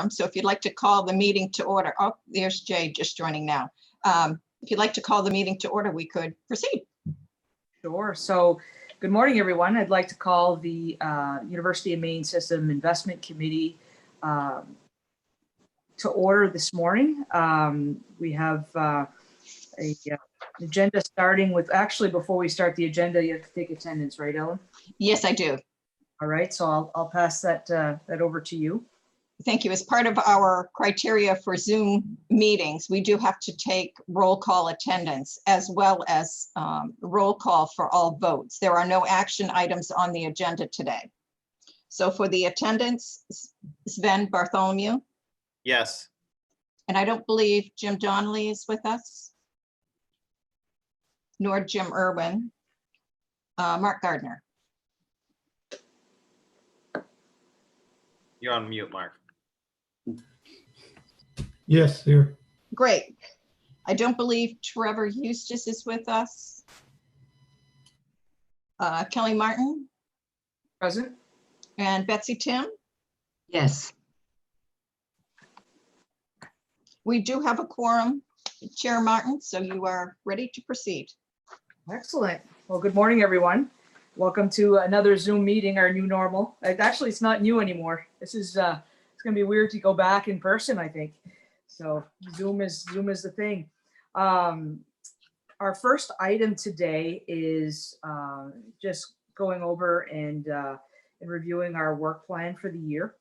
So if you'd like to call the meeting to order, oh, there's Jay just joining now. If you'd like to call the meeting to order, we could proceed. Sure. So good morning, everyone. I'd like to call the University of Maine System Investment Committee to order this morning. We have an agenda starting with, actually, before we start the agenda, you have to take attendance, right, Ellen? Yes, I do. All right, so I'll pass that over to you. Thank you. As part of our criteria for Zoom meetings, we do have to take roll call attendance as well as roll call for all votes. There are no action items on the agenda today. So for the attendance, Sven Bartholomew. Yes. And I don't believe Jim Donnelly is with us, nor Jim Irwin. Mark Gardner. You're on mute, Mark. Yes, here. Great. I don't believe Trevor Eustace is with us. Kelly Martin. Present. And Betsy Tim. Yes. We do have a quorum, Chair Martin, so you are ready to proceed. Excellent. Well, good morning, everyone. Welcome to another Zoom meeting, our new normal. Actually, it's not new anymore. This is it's going to be weird to go back in person, I think. So Zoom is the thing. Our first item today is just going over and reviewing our work plan for the year.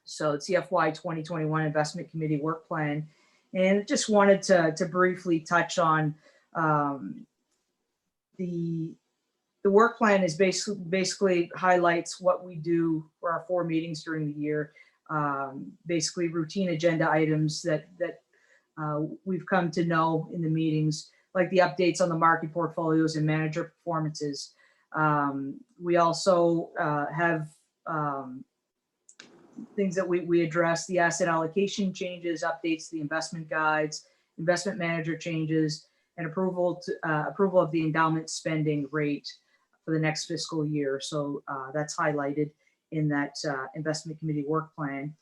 So it's the FY 2021 Investment Committee work plan, and just wanted to briefly touch on the work plan is basically highlights what we do for our 4 meetings during the year. Basically routine agenda items that we've come to know in the meetings, like the updates on the market portfolios and manager performances. We also have things that we address: the asset allocation changes, updates to the investment guides, investment manager changes, and approval of the endowment spending rate for the next fiscal year. So that's highlighted in that investment committee work plan.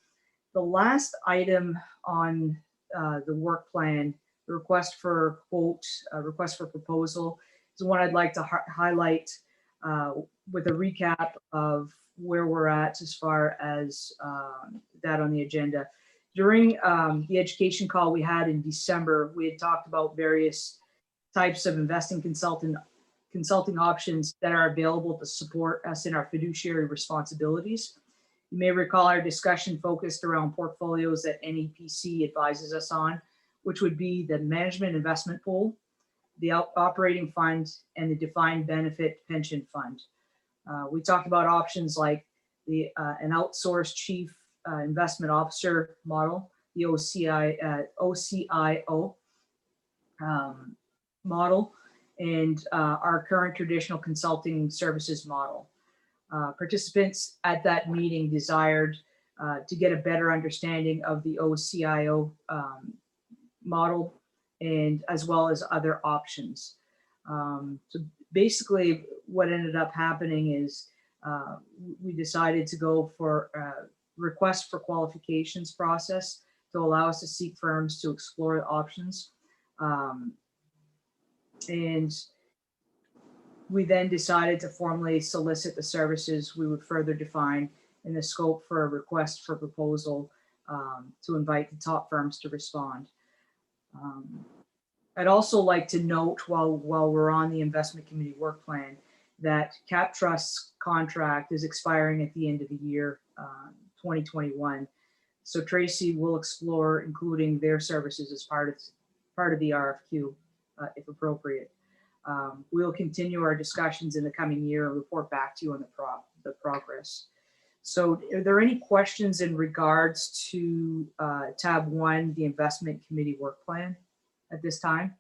The last item on the work plan, the request for quote, request for proposal, is one I'd like to highlight with a recap of where we're at as far as that on the agenda. During the education call we had in December, we had talked about various types of investing consulting options that are available to support us in our fiduciary responsibilities. You may recall our discussion focused around portfolios that NEPC advises us on, which would be the management investment pool, the operating fund, and the defined benefit pension fund. We talked about options like an outsourced chief investment officer model, the OCIO model, and our current traditional consulting services model. Participants at that meeting desired to get a better understanding of the OCIO model, and as well as other options. So basically what ended up happening is we decided to go for a request for qualifications process to allow us to seek firms to explore options. And we then decided to formally solicit the services we would further define in the scope for a request for proposal to invite the top firms to respond. I'd also like to note while we're on the investment committee work plan that Cap Trust's contract is expiring at the end of the year, 2021. So Tracy will explore including their services as part of the RFQ if appropriate. We'll continue our discussions in the coming year and report back to you on the progress. So are there any questions in regards to tab 1, the investment committee work plan at this time?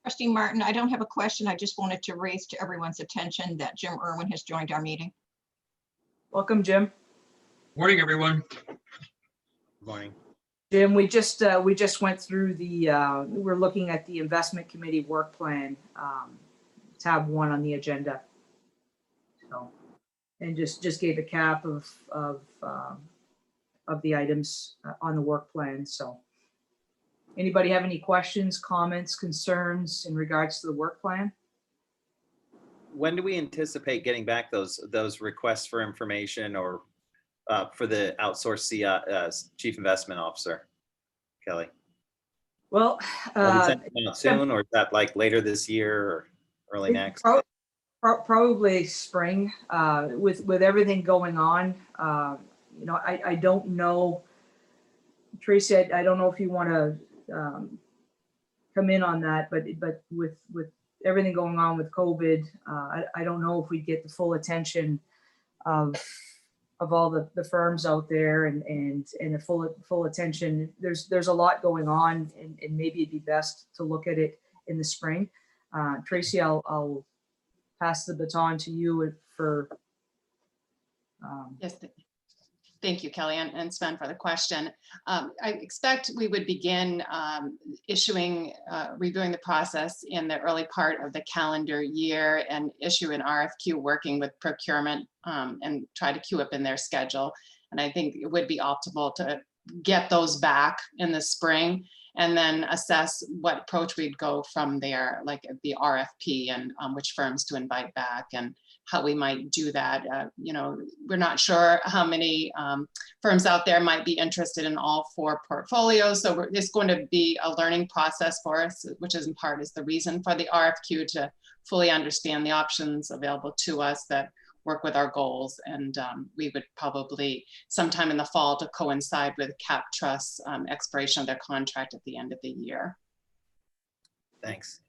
Trustee Martin, I don't have a question. I just wanted to raise to everyone's attention that Jim Irwin has joined our meeting. Welcome, Jim. Morning, everyone. Good morning. Jim, we just went through the, we're looking at the investment committee work plan, tab 1 on the agenda. So, and just gave a cap of of the items on the work plan. So anybody have any questions, comments, concerns in regards to the work plan? When do we anticipate getting back those requests for information or for the outsourced chief investment officer, Kelly? Well, Are we sending them out soon, or is that like later this year or early next? Probably spring, with everything going on. I don't know, Tracy, I don't know if you want to come in on that, but with everything going on with COVID, I don't know if we get the full attention of all the firms out there and the full attention. There's a lot going on, and maybe it'd be best to look at it in the spring. Tracy, I'll pass the baton to you for. Yes, thank you, Kelly and Sven, for the question. I expect we would begin reviewing the process in the early part of the calendar year and issue an RFQ working with procurement and try to queue up in their schedule. And I think it would be optimal to get those back in the spring and then assess what approach we'd go from there, like the RFP and which firms to invite back and how we might do that. We're not sure how many firms out there might be interested in all 4 portfolios. So it's going to be a learning process for us, which is in part is the reason for the RFQ, to fully understand the options available to us that work with our goals. And we would probably sometime in the fall to coincide with Cap Trust's expiration of their contract at the end of the year. Thanks.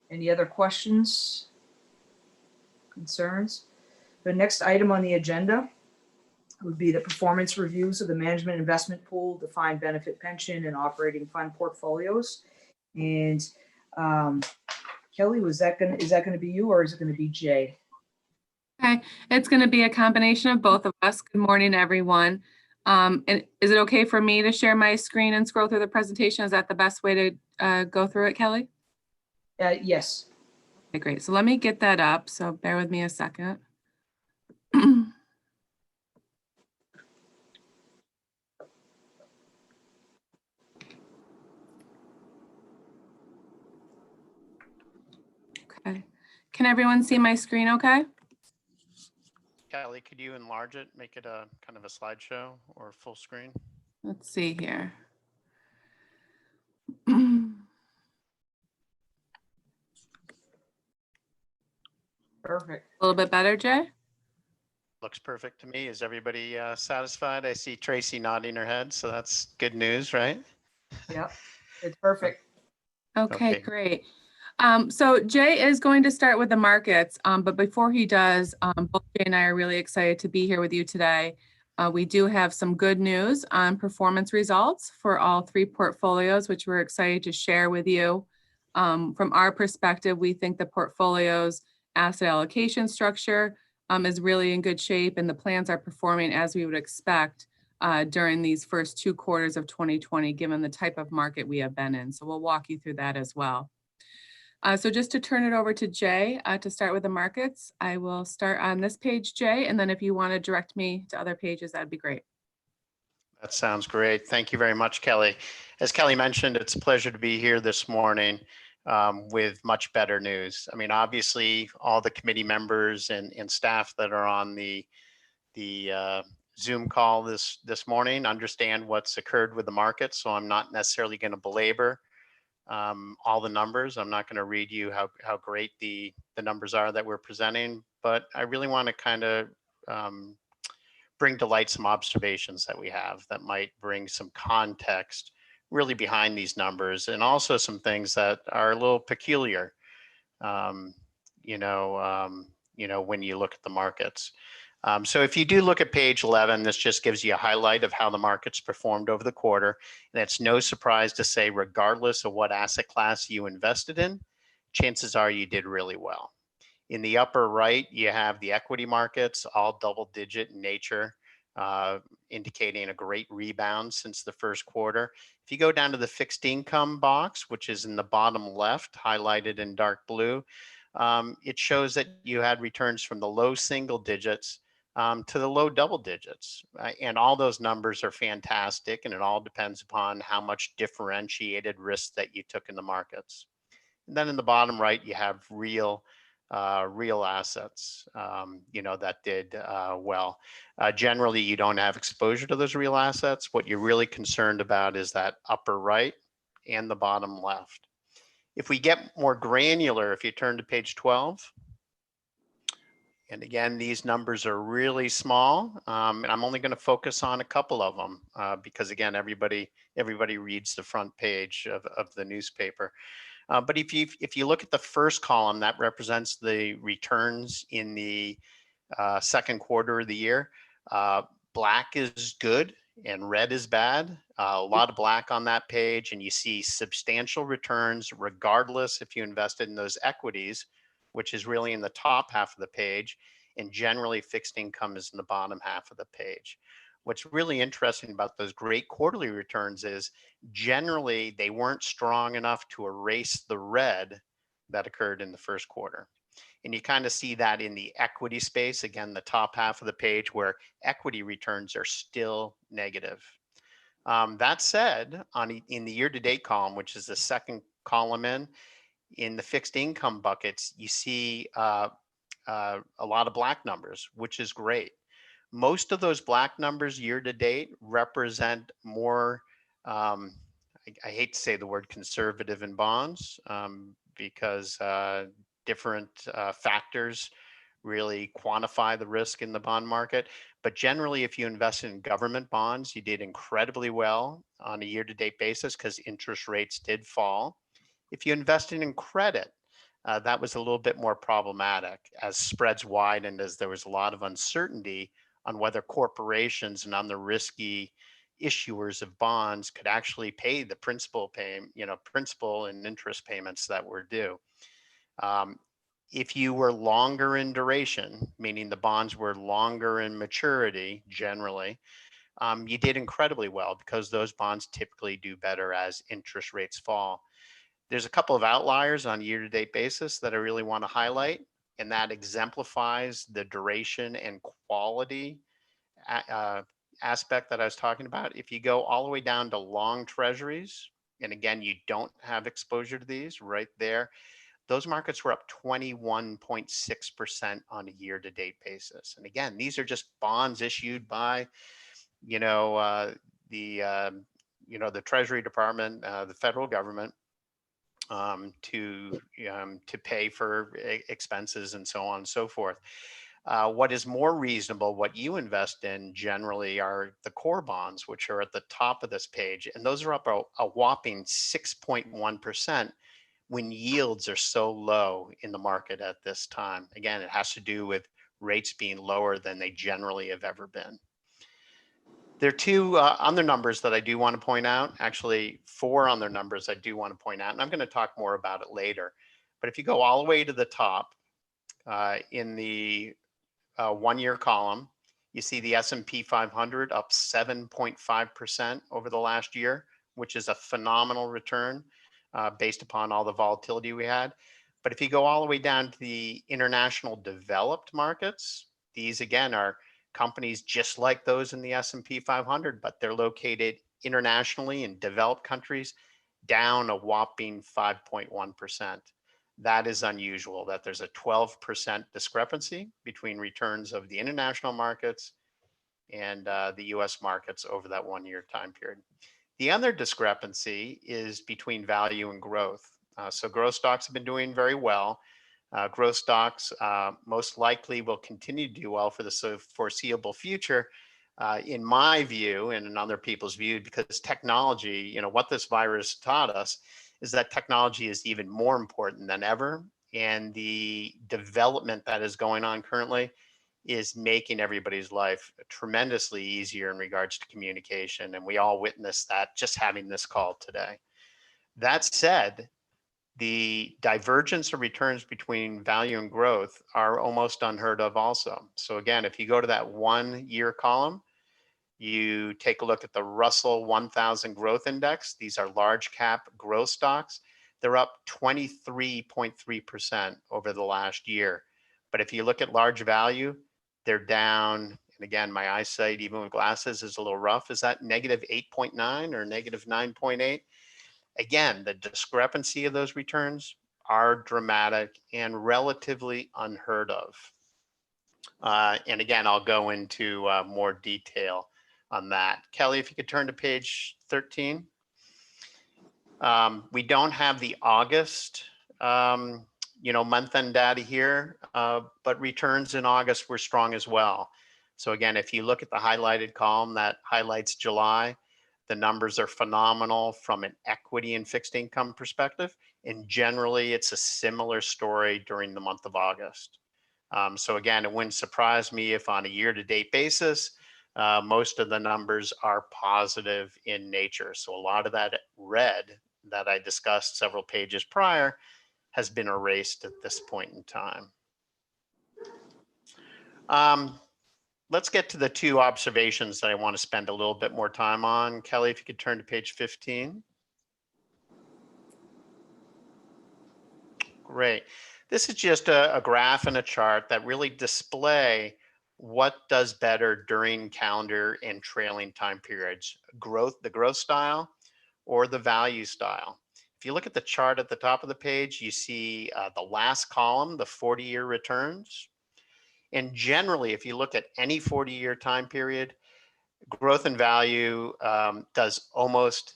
Any other questions, concerns? The next item on the agenda would be the performance reviews of the management investment pool, defined benefit pension, and operating fund portfolios. And Kelly, is that going to be you, or is it going to be Jay? Okay, it's going to be a combination of both of us. Good morning, everyone. And is it okay for me to share my screen and scroll through the presentation? Is that the best way to go through it, Kelly? Yes. Okay, great. So let me get that up. So bear with me a second. Okay. Can everyone see my screen okay? Kelly, could you enlarge it, make it a kind of a slideshow or full screen? Let's see here. Perfect. A little bit better, Jay? Looks perfect to me. Is everybody satisfied? I see Tracy nodding her head, so that's good news, right? Yep, it's perfect. Okay, Okay. great. So Jay is going to start with the markets, but before he does, both Jay and I are really excited to be here with you today. We do have some good news on performance results for all 3 portfolios, which we're excited to share with you. From our perspective, we think the portfolio's asset allocation structure is really in good shape, and the plans are performing as we would expect during these first 2 quarters of 2020, given the type of market we have been in. So we'll walk you through that as well. So just to turn it over to Jay to start with the markets, I will start on this page, Jay, and then if you want to direct me to other pages, that'd be great. That sounds great. Thank you very much, Kelly. As Kelly mentioned, it's a pleasure to be here this morning with much better news. I mean, obviously, all the committee members and staff that are on the Zoom call this morning understand what's occurred with the market, so I'm not necessarily going to belabor all the numbers. I'm not going to read you how great the numbers are that we're presenting, but I really want to kind of bring to light some observations that we have that might bring some context really behind these numbers, and also some things that are a little peculiar, when you look at the markets. So if you do look at page 11, this just gives you a highlight of how the markets performed over the quarter. And it's no surprise to say, regardless of what asset class you invested in, chances are you did really well. In the upper right, you have the equity markets, all double-digit in nature, indicating a great rebound since the first quarter. If you go down to the fixed income box, which is in the bottom left, highlighted in dark blue, it shows that you had returns from the low single digits to the low double digits. And all those numbers are fantastic, and it all depends upon how much differentiated risk that you took in the markets. And then in the bottom right, you have real assets, that did well. Generally, you don't have exposure to those real assets. What you're really concerned about is that upper right and the bottom left. If we get more granular, if you turn to page 12, and again, these numbers are really small, and I'm only going to focus on a couple of them because again, everybody reads the front page of the newspaper. But if you look at the first column, that represents the returns in the second quarter of the year. Black is good and red is bad. A lot of black on that page, and you see substantial returns regardless if you invested in those equities, which is really in the top half of the page, and generally fixed income is in the bottom half of the page. What's really interesting about those great quarterly returns is generally they weren't strong enough to erase the red that occurred in the first quarter. And you kind of see that in the equity space, again, the top half of the page where equity returns are still negative. That said, in the year-to-date column, which is the second column in the fixed income buckets, you see a lot of black numbers, which is great. Most of those black numbers year to date represent more, I hate to say the word conservative in bonds because different factors really quantify the risk in the bond market. But generally, if you invest in government bonds, you did incredibly well on a year-to-date basis because interest rates did fall. If you invested in credit, that was a little bit more problematic as spreads widened, as there was a lot of uncertainty on whether corporations and on the risky issuers of bonds could actually pay the principal and interest payments that were due. If you were longer in duration, meaning the bonds were longer in maturity, generally, you did incredibly well because those bonds typically do better as interest rates fall. There's a couple of outliers on a year-to-date basis that I really want to highlight, and that exemplifies the duration and quality aspect that I was talking about. If you go all the way down to long treasuries, and again, you don't have exposure to these right there, those markets were up 21.6% on a year-to-date basis. And again, these are just bonds issued by, the Treasury Department, the federal government, to pay for expenses and so on and so forth. What is more reasonable, what you invest in generally are the core bonds, which are at the top of this page. And those are up a whopping 6.1% when yields are so low in the market at this time. Again, it has to do with rates being lower than they generally have ever been. There are two other numbers that I do want to point out, actually 4 other numbers I do want to point out, and I'm going to talk more about it later. But if you go all the way to the top in the 1-year column, you see the S&P 500 up 7.5% over the last year, which is a phenomenal return based upon all the volatility we had. But if you go all the way down to the international developed markets, these again are companies just like those in the S&P 500, but they're located internationally in developed countries, down a whopping 5.1%. That is unusual, that there's a 12% discrepancy between returns of the international markets and the US markets over that 1-year time period. The other discrepancy is between value and growth. So growth stocks have been doing very well. Growth stocks most likely will continue to do well for the foreseeable future, in my view and in other people's view, because technology, what this virus taught us is that technology is even more important than ever. And the development that is going on currently is making everybody's life tremendously easier in regards to communication. And we all witnessed that just having this call today. That said, the divergence of returns between value and growth are almost unheard of also. So again, if you go to that 1-year column, you take a look at the Russell 1000 Growth Index. These are large cap growth stocks. They're up 23.3% over the last year. But if you look at large value, they're down. And again, my eyesight, even with glasses, is a little rough. Is that negative 8.9 or negative 9.8? Again, the discrepancy of those returns are dramatic and relatively unheard of. And again, I'll go into more detail on that. Kelly, if you could turn to page 13. We don't have the August, month-end data here, but returns in August were strong as well. So again, if you look at the highlighted column that highlights July, the numbers are phenomenal from an equity and fixed income perspective. And generally, it's a similar story during the month of August. So again, it wouldn't surprise me if on a year-to-date basis, most of the numbers are positive in nature. So a lot of that red that I discussed several pages prior has been erased at this point in time. Let's get to the two observations that I want to spend a little bit more time on. Kelly, if you could turn to page 15. Great. This is just a graph and a chart that really display what does better during calendar and trailing time periods, the growth style or the value style. If you look at the chart at the top of the page, you see the last column, the 40-year returns. And generally, if you look at any 40-year time period, growth and value does almost,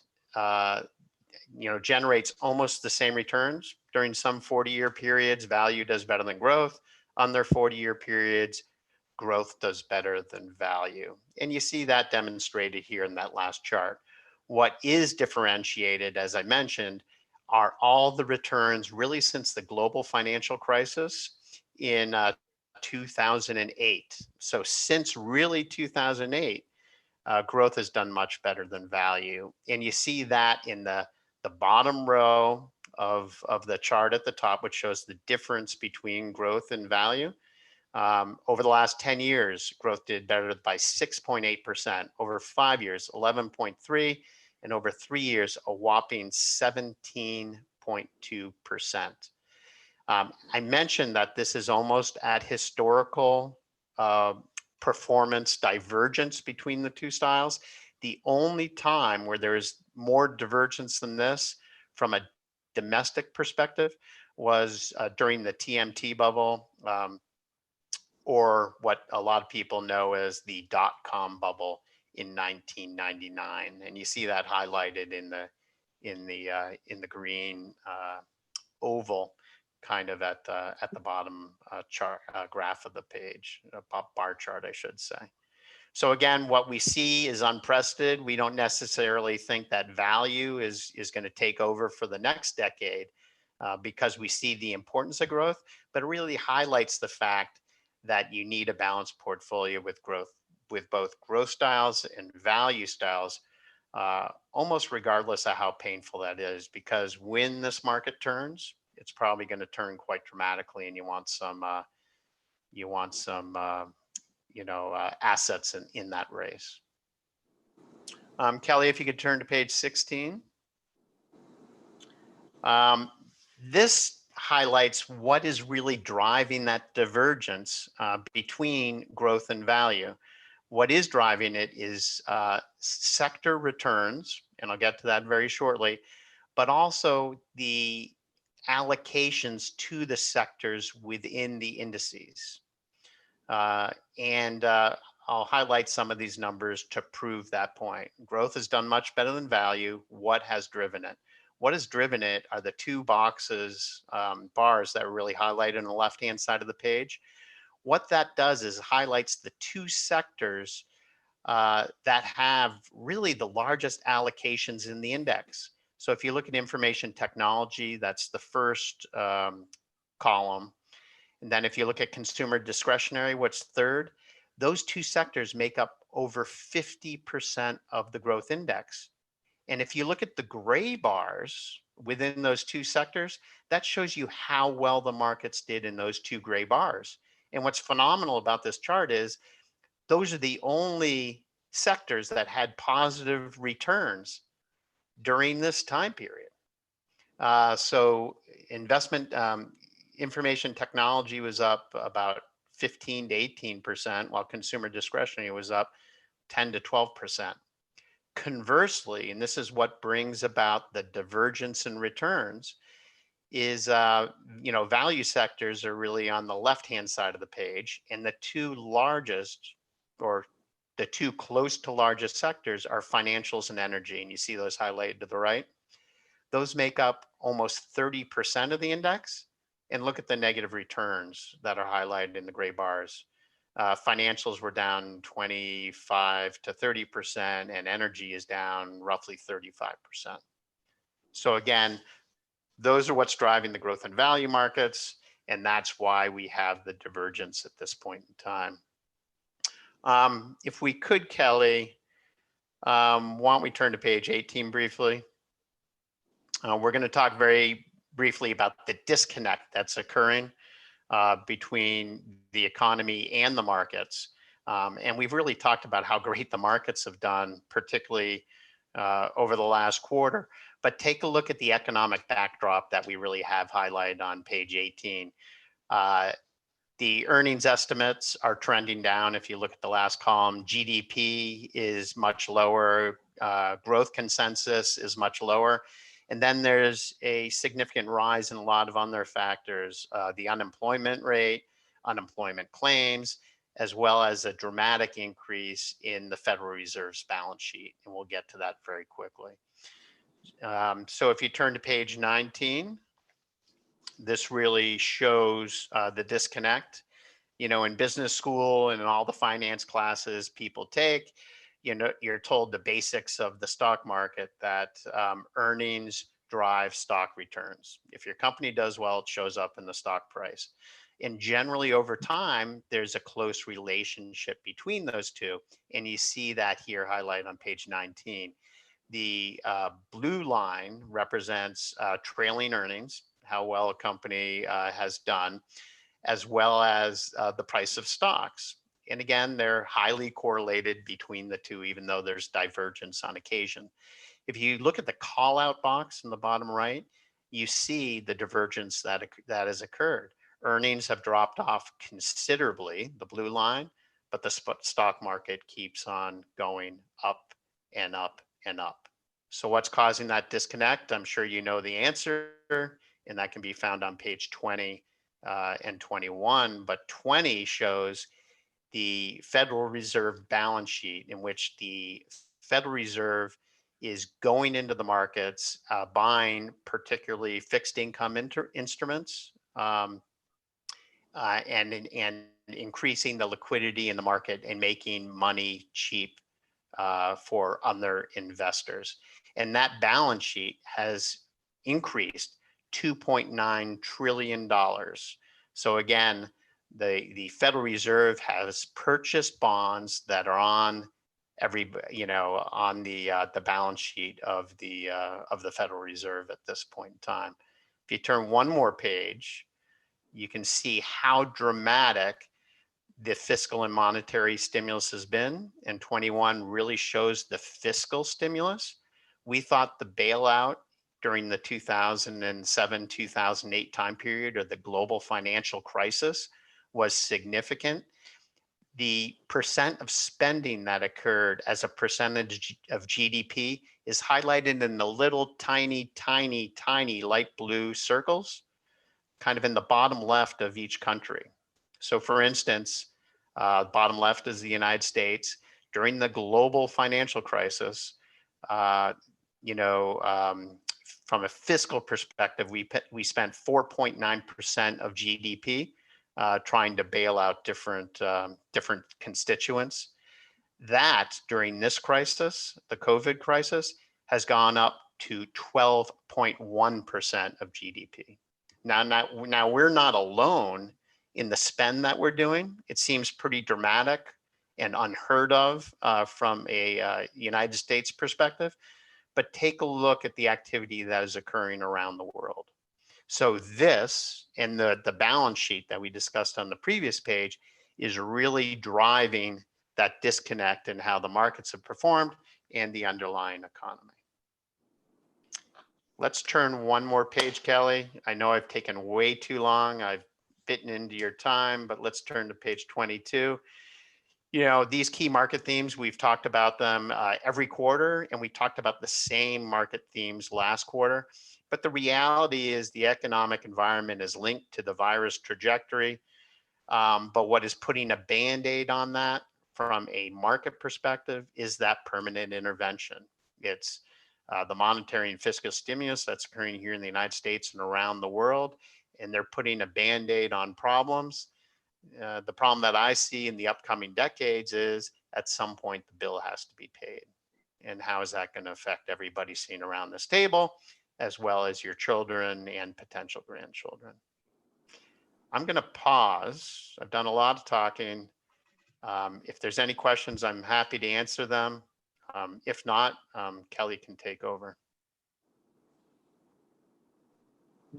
generates almost the same returns. During some 40-year periods, value does better than growth. On their 40-year periods, growth does better than value. And you see that demonstrated here in that last chart. What is differentiated, as I mentioned, are all the returns really since the global financial crisis in 2008. So since really 2008, growth has done much better than value. And you see that in the bottom row of the chart at the top, which shows the difference between growth and value. Over the last 10 years, growth did better by 6.8%. Over 5 years, 11.3%. And over 3 years, a whopping 17.2%. I mentioned that this is almost at historical performance divergence between the two styles. The only time where there is more divergence than this from a domestic perspective was during the TMT bubble, or what a lot of people know as the dot-com bubble in 1999, and you see that highlighted in the green oval, kind of at the bottom chart graph of the page, bar chart, I should say. So again, what we see is unprecedented. We don't necessarily think that value is going to take over for the next decade because we see the importance of growth, but it really highlights the fact that you need a balanced portfolio with growth, with both growth styles and value styles, almost regardless of how painful that is, because when this market turns, it's probably going to turn quite dramatically, and you want some assets in that race. Kelly, if you could turn to page 16. This highlights what is really driving that divergence between growth and value. What is driving it is sector returns, and I'll get to that very shortly, but also the allocations to the sectors within the indices. I'll highlight some of these numbers to prove that point. Growth has done much better than value. What has driven it? What has driven it are the two boxes, bars that are really highlighted on the left-hand side of the page. What that does is highlights the two sectors that have really the largest allocations in the index. So if you look at information technology, that's the first column. And then if you look at consumer discretionary, what's third? Those two sectors make up over 50% of the growth index. And if you look at the gray bars within those two sectors, that shows you how well the markets did in those two gray bars. And what's phenomenal about this chart is those are the only sectors that had positive returns during this time period. So investment information technology was up about 15 to 18%, while consumer discretionary was up 10 to 12%. Conversely, and this is what brings about the divergence in returns, is value sectors are really on the left-hand side of the page, and the two largest, or the two close to largest sectors, are financials and energy, and you see those highlighted to the right. Those make up almost 30% of the index, and look at the negative returns that are highlighted in the gray bars. Financials were down 25 to 30%, and energy is down roughly 35%. So again, those are what's driving the growth in value markets, and that's why we have the divergence at this point in time. If we could, Kelly, why don't we turn to page 18 briefly? We're going to talk very briefly about the disconnect that's occurring between the economy and the markets. And we've really talked about how great the markets have done, particularly over the last quarter. But take a look at the economic backdrop that we really have highlighted on page 18. The earnings estimates are trending down. If you look at the last column, GDP is much lower, growth consensus is much lower. And then there's a significant rise in a lot of other factors, the unemployment rate, unemployment claims, as well as a dramatic increase in the Federal Reserve's balance sheet. And we'll get to that very quickly. So if you turn to page 19, this really shows the disconnect. In business school and in all the finance classes people take, you're told the basics of the stock market, that earnings drive stock returns. If your company does well, it shows up in the stock price. And generally over time, there's a close relationship between those two. And you see that here highlighted on page 19. The blue line represents trailing earnings, how well a company has done, as well as the price of stocks. And again, they're highly correlated between the two, even though there's divergence on occasion. If you look at the call out box in the bottom right, you see the divergence that has occurred. Earnings have dropped off considerably, the blue line, but the stock market keeps on going up and up and up. So what's causing that disconnect? I'm sure you know the answer, and that can be found on page 20 and 21, but 20 shows the Federal Reserve balance sheet, in which the Federal Reserve is going into the markets, buying particularly fixed income instruments, and increasing the liquidity in the market and making money cheap for other investors. And that balance sheet has increased $2.9 trillion. So again, the Federal Reserve has purchased bonds that are on on the balance sheet of the Federal Reserve at this point in time. If you turn one more page, you can see how dramatic the fiscal and monetary stimulus has been. And 21 really shows the fiscal stimulus. We thought the bailout during the 2007-2008 time period, or the global financial crisis, was significant. The percent of spending that occurred as a percentage of GDP is highlighted in the little tiny light blue circles, kind of in the bottom left of each country. So for instance, bottom left is the United States. During the global financial crisis, from a fiscal perspective, we spent 4.9% of GDP trying to bail out different constituents. That, during this crisis, the COVID crisis, has gone up to 12.1% of GDP. Now we're not alone in the spend that we're doing. It seems pretty dramatic and unheard of from a United States perspective, but take a look at the activity that is occurring around the world. So this, and the balance sheet that we discussed on the previous page, is really driving that disconnect in how the markets have performed and the underlying economy. Let's turn one more page, Kelly. I know I've taken way too long. I've bitten into your time, but let's turn to page 22. You know, these key market themes, we've talked about them every quarter, and we talked about the same market themes last quarter. But the reality is the economic environment is linked to the virus trajectory. But what is putting a Band-Aid on that from a market perspective is that permanent intervention. It's the monetary and fiscal stimulus that's occurring here in the United States and around the world, and they're putting a Band-Aid on problems. The problem that I see in the upcoming decades is at some point the bill has to be paid. And how is that going to affect everybody sitting around this table, as well as your children and potential grandchildren? I'm going to pause. I've done a lot of talking. If there's any questions, I'm happy to answer them. If not, Kelly can take over.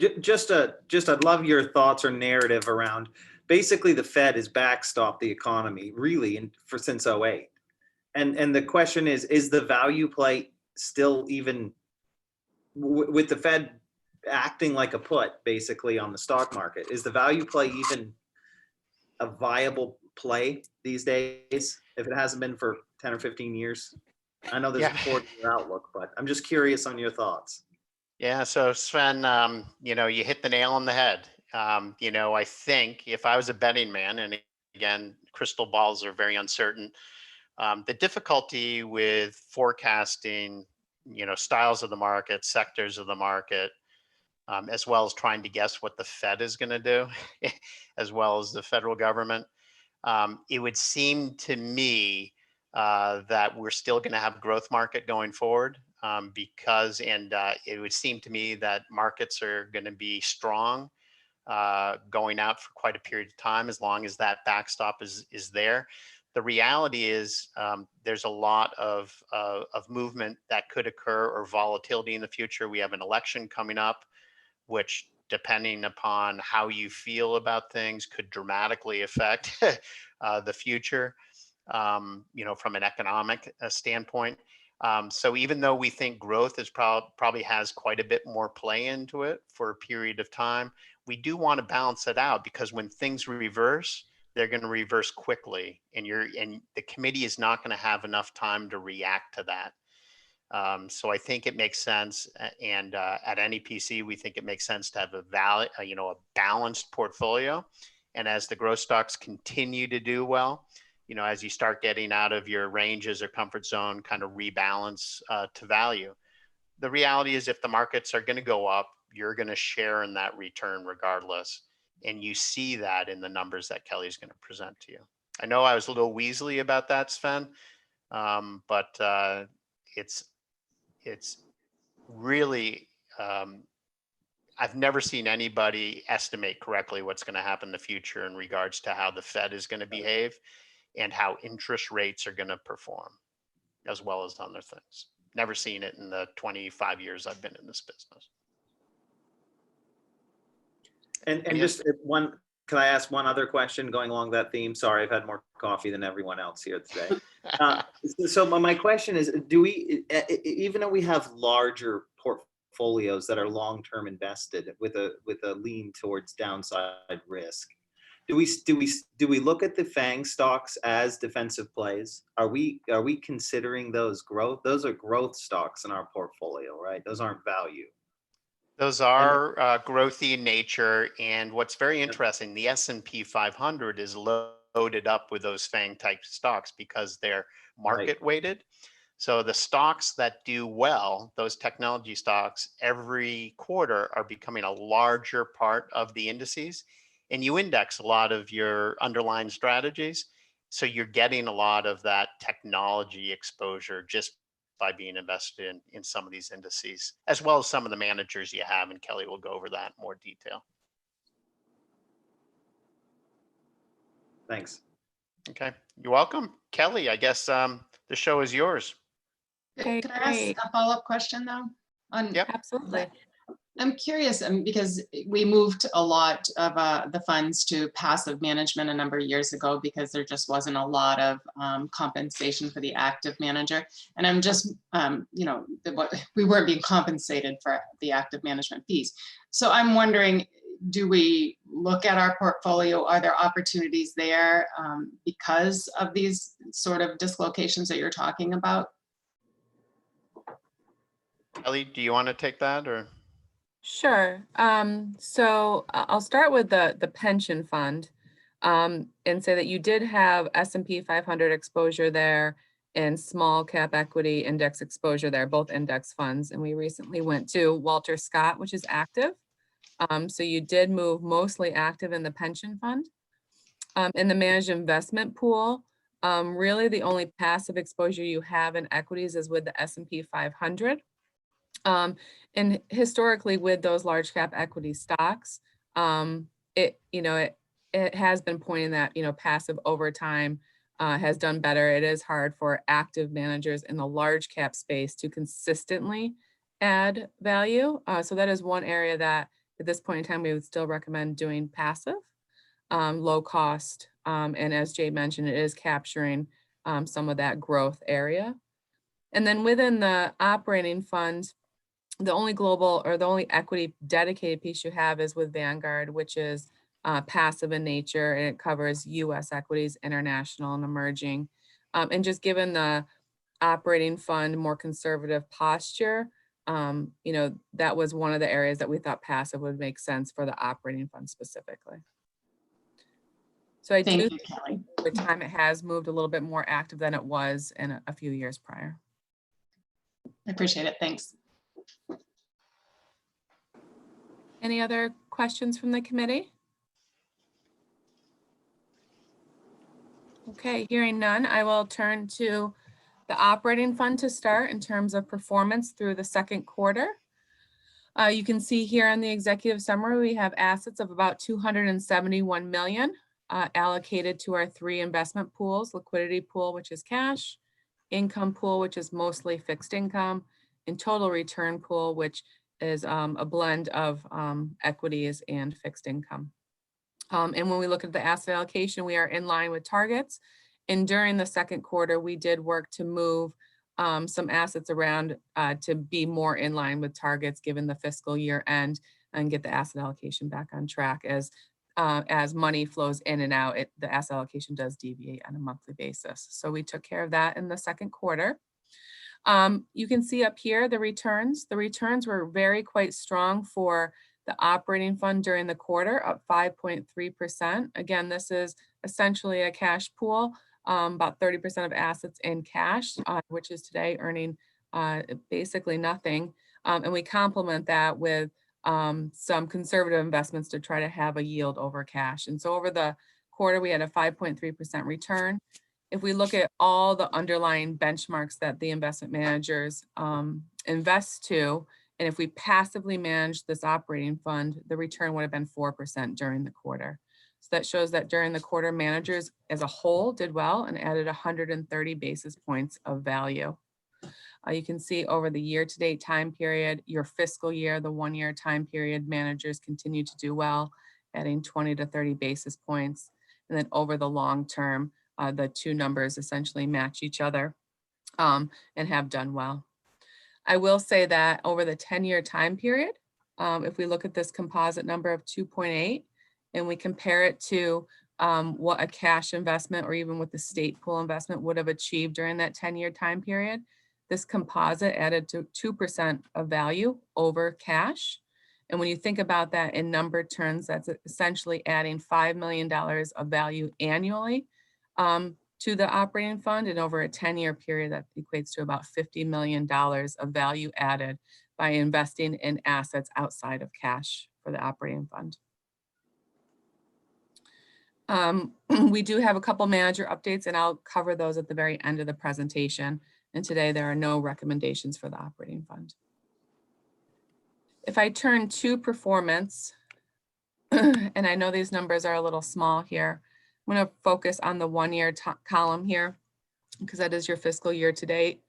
I'd love your thoughts or narrative around, basically the Fed has backstopped the economy really since '08. And the question is the value play still even with the Fed acting like a put basically on the stock market? Is the value play even a viable play these days if it hasn't been for 10 or 15 years? I know there's a 4-year outlook, but I'm just curious on your thoughts. Yeah, so Sven, you know, you hit the nail on the head. You know, I think if I was a betting man, and again, crystal balls are very uncertain, the difficulty with forecasting, you know, styles of the market, sectors of the market, as well as trying to guess what the Fed is going to do, as well as the federal government, it would seem to me that we're still going to have a growth market going forward. Because it would seem to me that markets are going to be strong going out for quite a period of time, as long as that backstop is there. The reality is there's a lot of movement that could occur, or volatility in the future. We have an election coming up, which, depending upon how you feel about things, could dramatically affect the future, you know, from an economic standpoint. So even though we think growth is probably has quite a bit more play into it for a period of time, we do want to balance it out, because when things reverse, they're going to reverse quickly, and the committee is not going to have enough time to react to that. So I think it makes sense, and at NEPC we think it makes sense to have a balanced portfolio, and as the growth stocks continue to do well, you know, as you start getting out of your ranges or comfort zone, kind of rebalance to value. The reality is, if the markets are going to go up, you're going to share in that return regardless. And you see that in the numbers that Kelly's going to present to you. I know I was a little weaselly about that, Sven, but it's really, I've never seen anybody estimate correctly what's going to happen in the future in regards to how the Fed is going to behave and how interest rates are going to perform, as well as other things. Never seen it in the 25 years I've been in this business. And just one, can I ask one other question going along that theme? Sorry, I've had more coffee than everyone else here today. So my question is, do we, even though we have larger portfolios that are long-term invested with a lean towards downside risk, do we look at the FANG stocks as defensive plays? Are we considering those growth? Those are growth stocks in our portfolio, right? Those aren't value. Those are growthy in nature, and what's very interesting, the S&P 500 is loaded up with those FANG type stocks because they're market weighted. So the stocks that do well, those technology stocks, every quarter are becoming a larger part of the indices. And you index a lot of your underlying strategies. So you're getting a lot of that technology exposure just by being invested in some of these indices, as well as some of the managers you have. And Kelly will go over that in more detail. Thanks. Okay, you're welcome. Kelly, I guess the show is yours. Okay, Can I ask a follow-up question though? Yep. Absolutely. I'm curious because we moved a lot of the funds to passive management a number of years ago because there just wasn't a lot of compensation for the active manager. And I'm just, we weren't being compensated for the active management fees. So I'm wondering, do we look at our portfolio? Are there opportunities there because of these sort of dislocations that you're talking about? Kelly, do you want to take that or? Sure. So I'll start with the pension fund and say that you did have S&P 500 exposure there and small cap equity index exposure there, both index funds. And we recently went to Walter Scott, which is active. So you did move mostly active in the pension fund. In the managed investment pool, really the only passive exposure you have in equities is with the S&P 500. And historically with those large cap equity stocks, it has been pointing that, passive over time has done better. It is hard for active managers in the large cap space to consistently add value. So that is one area that at this point in time, we would still recommend doing passive, low cost. And as Jay mentioned, it is capturing some of that growth area. And then within the operating fund, the only global or the only equity dedicated piece you have is with Vanguard, which is passive in nature, and it covers US equities, international and emerging. And just given the operating fund more conservative posture, that was one of the areas that we thought passive would make sense for the operating fund specifically. So I do Thank you, think Kelly. over time it has moved a little bit more active than it was in a few years prior. I appreciate it. Thanks. Any other questions from the committee? Okay, hearing none, I will turn to the operating fund to start in terms of performance through the second quarter. You can see here on the executive summary, we have assets of about 271 million allocated to our three investment pools: liquidity pool, which is cash; income pool, which is mostly fixed income; and total return pool, which is a blend of equities and fixed income. And when we look at the asset allocation, we are in line with targets. And during the second quarter, we did work to move some assets around to be more in line with targets given the fiscal year end and get the asset allocation back on track. As money flows in and out, the asset allocation does deviate on a monthly basis. So we took care of that in the second quarter. You can see up here the returns. The returns were quite strong for the operating fund during the quarter, up 5.3%. Again, this is essentially a cash pool, about 30% of assets in cash, which is today earning basically nothing. And we complement that with some conservative investments to try to have a yield over cash. And so over the quarter, we had a 5.3% return. If we look at all the underlying benchmarks that the investment managers invest to, and if we passively manage this operating fund, the return would have been 4% during the quarter. So that shows that during the quarter, managers as a whole did well and added 130 basis points of value. You can see over the year-to-date time period, your fiscal year, the 1 year time period, managers continue to do well, adding 20 to 30 basis points. And then over the long term, the two numbers essentially match each other and have done well. I will say that over the 10-year time period, if we look at this composite number of 2.8 and we compare it to what a cash investment or even what the state pool investment would have achieved during that 10-year time period, this composite added to 2% of value over cash. And when you think about that in number terms, that's essentially adding $5 million of value annually to the operating fund, and over a 10-year period that equates to about $50 million of value added by investing in assets outside of cash for the operating fund. We do have a couple manager updates, and I'll cover those at the very end of the presentation. And today there are no recommendations for the operating fund. If I turn to performance, and I know these numbers are a little small here, I'm going to focus on the 1 year column here because that is your fiscal year to date.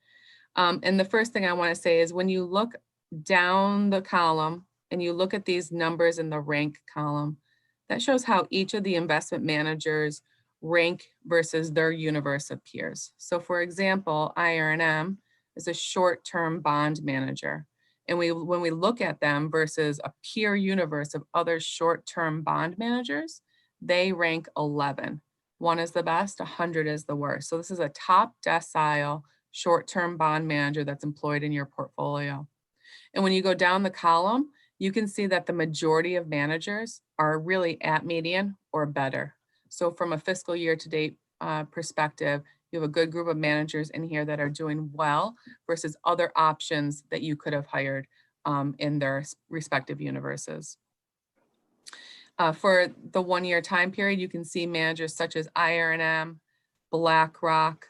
And the first thing I want to say is when you look down the column and you look at these numbers in the rank column, that shows how each of the investment managers rank versus their universe of peers. So for example, IRNM is a short-term bond manager. And when we look at them versus a peer universe of other short-term bond managers, they rank 11. 1 is the best, 100 is the worst. So this is a top decile short-term bond manager that's employed in your portfolio. And when you go down the column, you can see that the majority of managers are really at median or better. So from a fiscal year to date perspective, you have a good group of managers in here that are doing well versus other options that you could have hired in their respective universes. For the 1-year time period, you can see managers such as IRNM, BlackRock,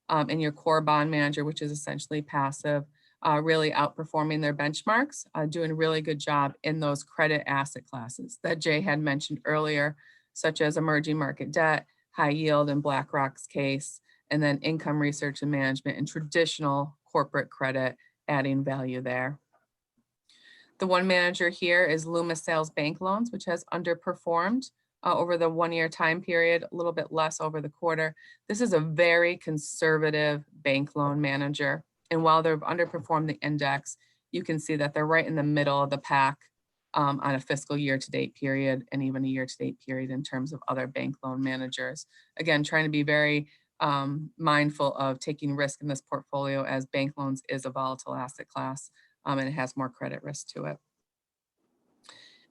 and your core bond manager, which is essentially passive, really outperforming their benchmarks, doing a really good job in those credit asset classes that Jay had mentioned earlier, such as emerging market debt, high yield in BlackRock's case, and then income research and management and traditional corporate credit, adding value there. The one manager here is Loomis Sales Bank Loans, which has underperformed over the 1-year time period, a little bit less over the quarter. This is a very conservative bank loan manager. And while they've underperformed the index, you can see that they're right in the middle of the pack on a fiscal year to date period and even a year to date period in terms of other bank loan managers. Again, trying to be very mindful of taking risk in this portfolio as bank loans is a volatile asset class and it has more credit risk to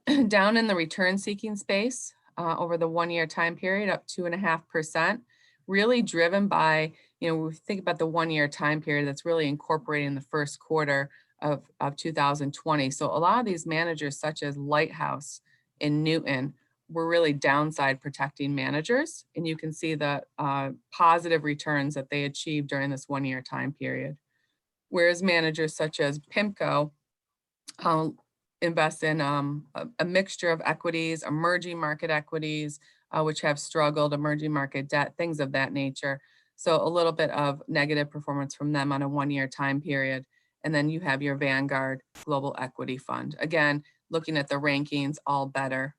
it. Down in the return seeking space over the 1-year time period, up 2.5%, really driven by, we think about the 1-year time period that's really incorporating the first quarter of 2020. So a lot of these managers such as Lighthouse and Newton were really downside protecting managers. And you can see the positive returns that they achieved during this 1-year time period. Whereas managers such as PIMCO invest in a mixture of equities, emerging market equities, which have struggled, emerging market debt, things of that nature. So a little bit of negative performance from them on a 1-year time period. And then you have your Vanguard Global Equity Fund. Again, looking at the rankings, all better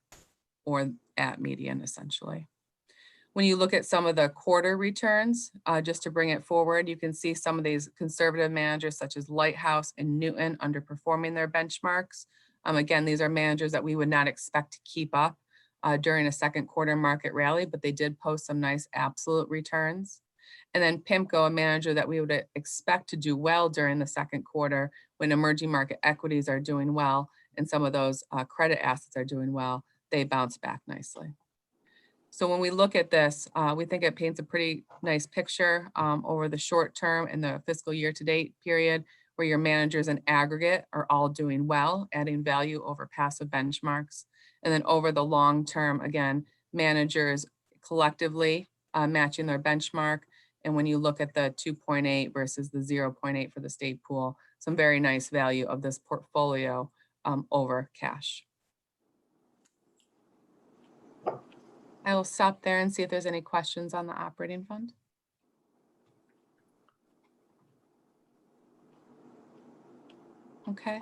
or at median essentially. When you look at some of the quarter returns, just to bring it forward, you can see some of these conservative managers such as Lighthouse and Newton underperforming their benchmarks. Again, these are managers that we would not expect to keep up during a second quarter market rally, but they did post some nice absolute returns. And then PIMCO, a manager that we would expect to do well during the second quarter when emerging market equities are doing well and some of those credit assets are doing well, they bounce back nicely. So when we look at this, we think it paints a pretty nice picture over the short term and the fiscal year to date period where your managers in aggregate are all doing well, adding value over passive benchmarks. And then over the long term, again, managers collectively matching their benchmark. And when you look at the 2.8 versus the 0.8 for the state pool, some very nice value of this portfolio over cash. I will stop there and see if there's any questions on the operating fund. Okay,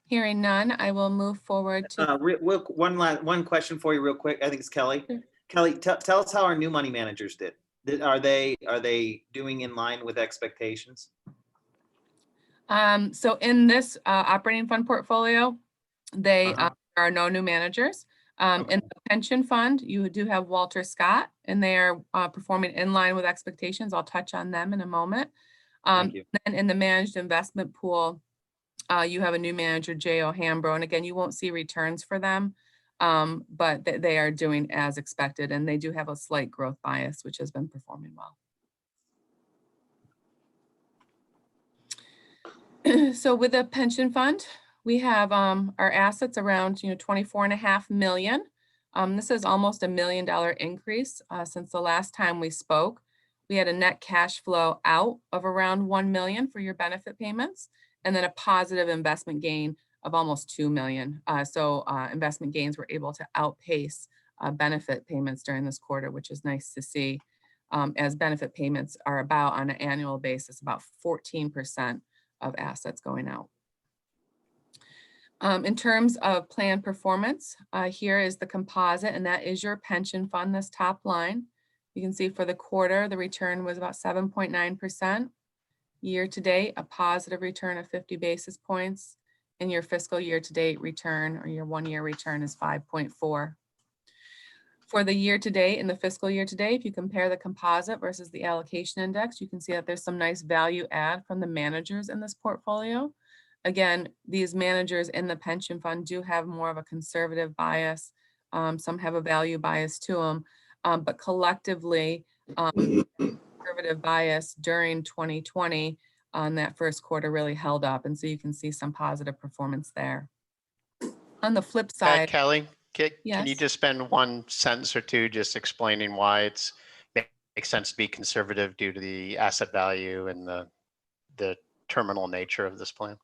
hearing none, I will move forward to. One question for you real quick. I think it's Kelly. Sure. Kelly, tell us how our new money managers did. Are they doing in line with expectations? So in this operating fund portfolio, they Uh-huh. there are no new managers. Okay. In the pension fund, you do have Walter Scott, and they are performing in line with expectations. I'll touch on them in a moment. Thank you. And in the managed investment pool, you have a new manager, J.O. Hambro, and again, you won't see returns for them, but they are doing as expected, and they do have a slight growth bias, which has been performing well. So with the pension fund, we have our assets around 24.5 million. This is almost $1 million increase since the last time we spoke. We had a net cash flow out of around 1 million for your benefit payments, and then a positive investment gain of almost 2 million. So investment gains were able to outpace benefit payments during this quarter, which is nice to see, as benefit payments are about on an annual basis, about 14% of assets going out. In terms of plan performance, here is the composite, and that is your pension fund, this top line. You can see for the quarter, the return was about 7.9%. Year to date, a positive return of 50 basis points. and your fiscal year-to-date return or your one-year return is 5.4. For the year-to-date and the fiscal year-to-date, if you compare the composite versus the allocation index, you can see that there's some nice value add from the managers in this portfolio. Again, these managers in the pension fund do have more of a conservative bias. Some have a value bias to them, but collectively, conservative bias during 2020 on that first quarter really held up. And so you can see some positive performance there. On the flip side, Kelly, can you yes. just spend one sentence or two just explaining why it's makes sense to be conservative due to the asset value and the terminal nature of this plan?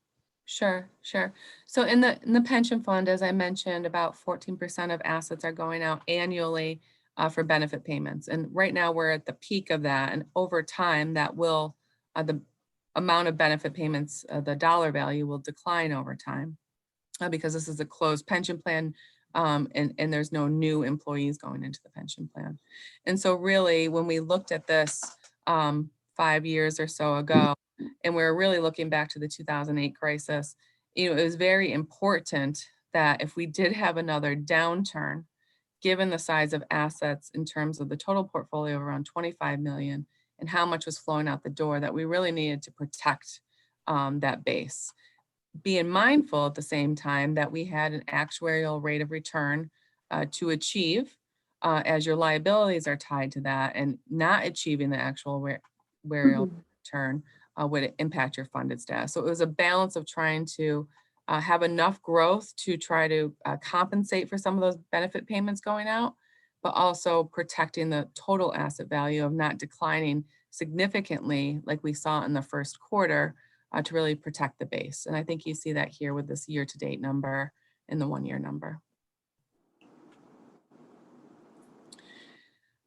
Sure, sure. So in the pension fund, as I mentioned, about 14% of assets are going out annually for benefit payments. And right now we're at the peak of that. And over time, that will, the amount of benefit payments, the dollar value will decline over time because this is a closed pension plan and there's no new employees going into the pension plan. And so really, when we looked at this 5 years or so ago, and we're really looking back to the 2008 crisis, it was very important that if we did have another downturn, given the size of assets in terms of the total portfolio of around 25 million and how much was flowing out the door, that we really needed to protect that base. Being mindful at the same time that we had an actuarial rate of return to achieve as your liabilities are tied to that, and not achieving the actual actuarial return would impact your funded status. So it was a balance of trying to have enough growth to try to compensate for some of those benefit payments going out, but also protecting the total asset value of not declining significantly like we saw in the first quarter to really protect the base. And I think you see that here with this year-to-date number and the one-year number.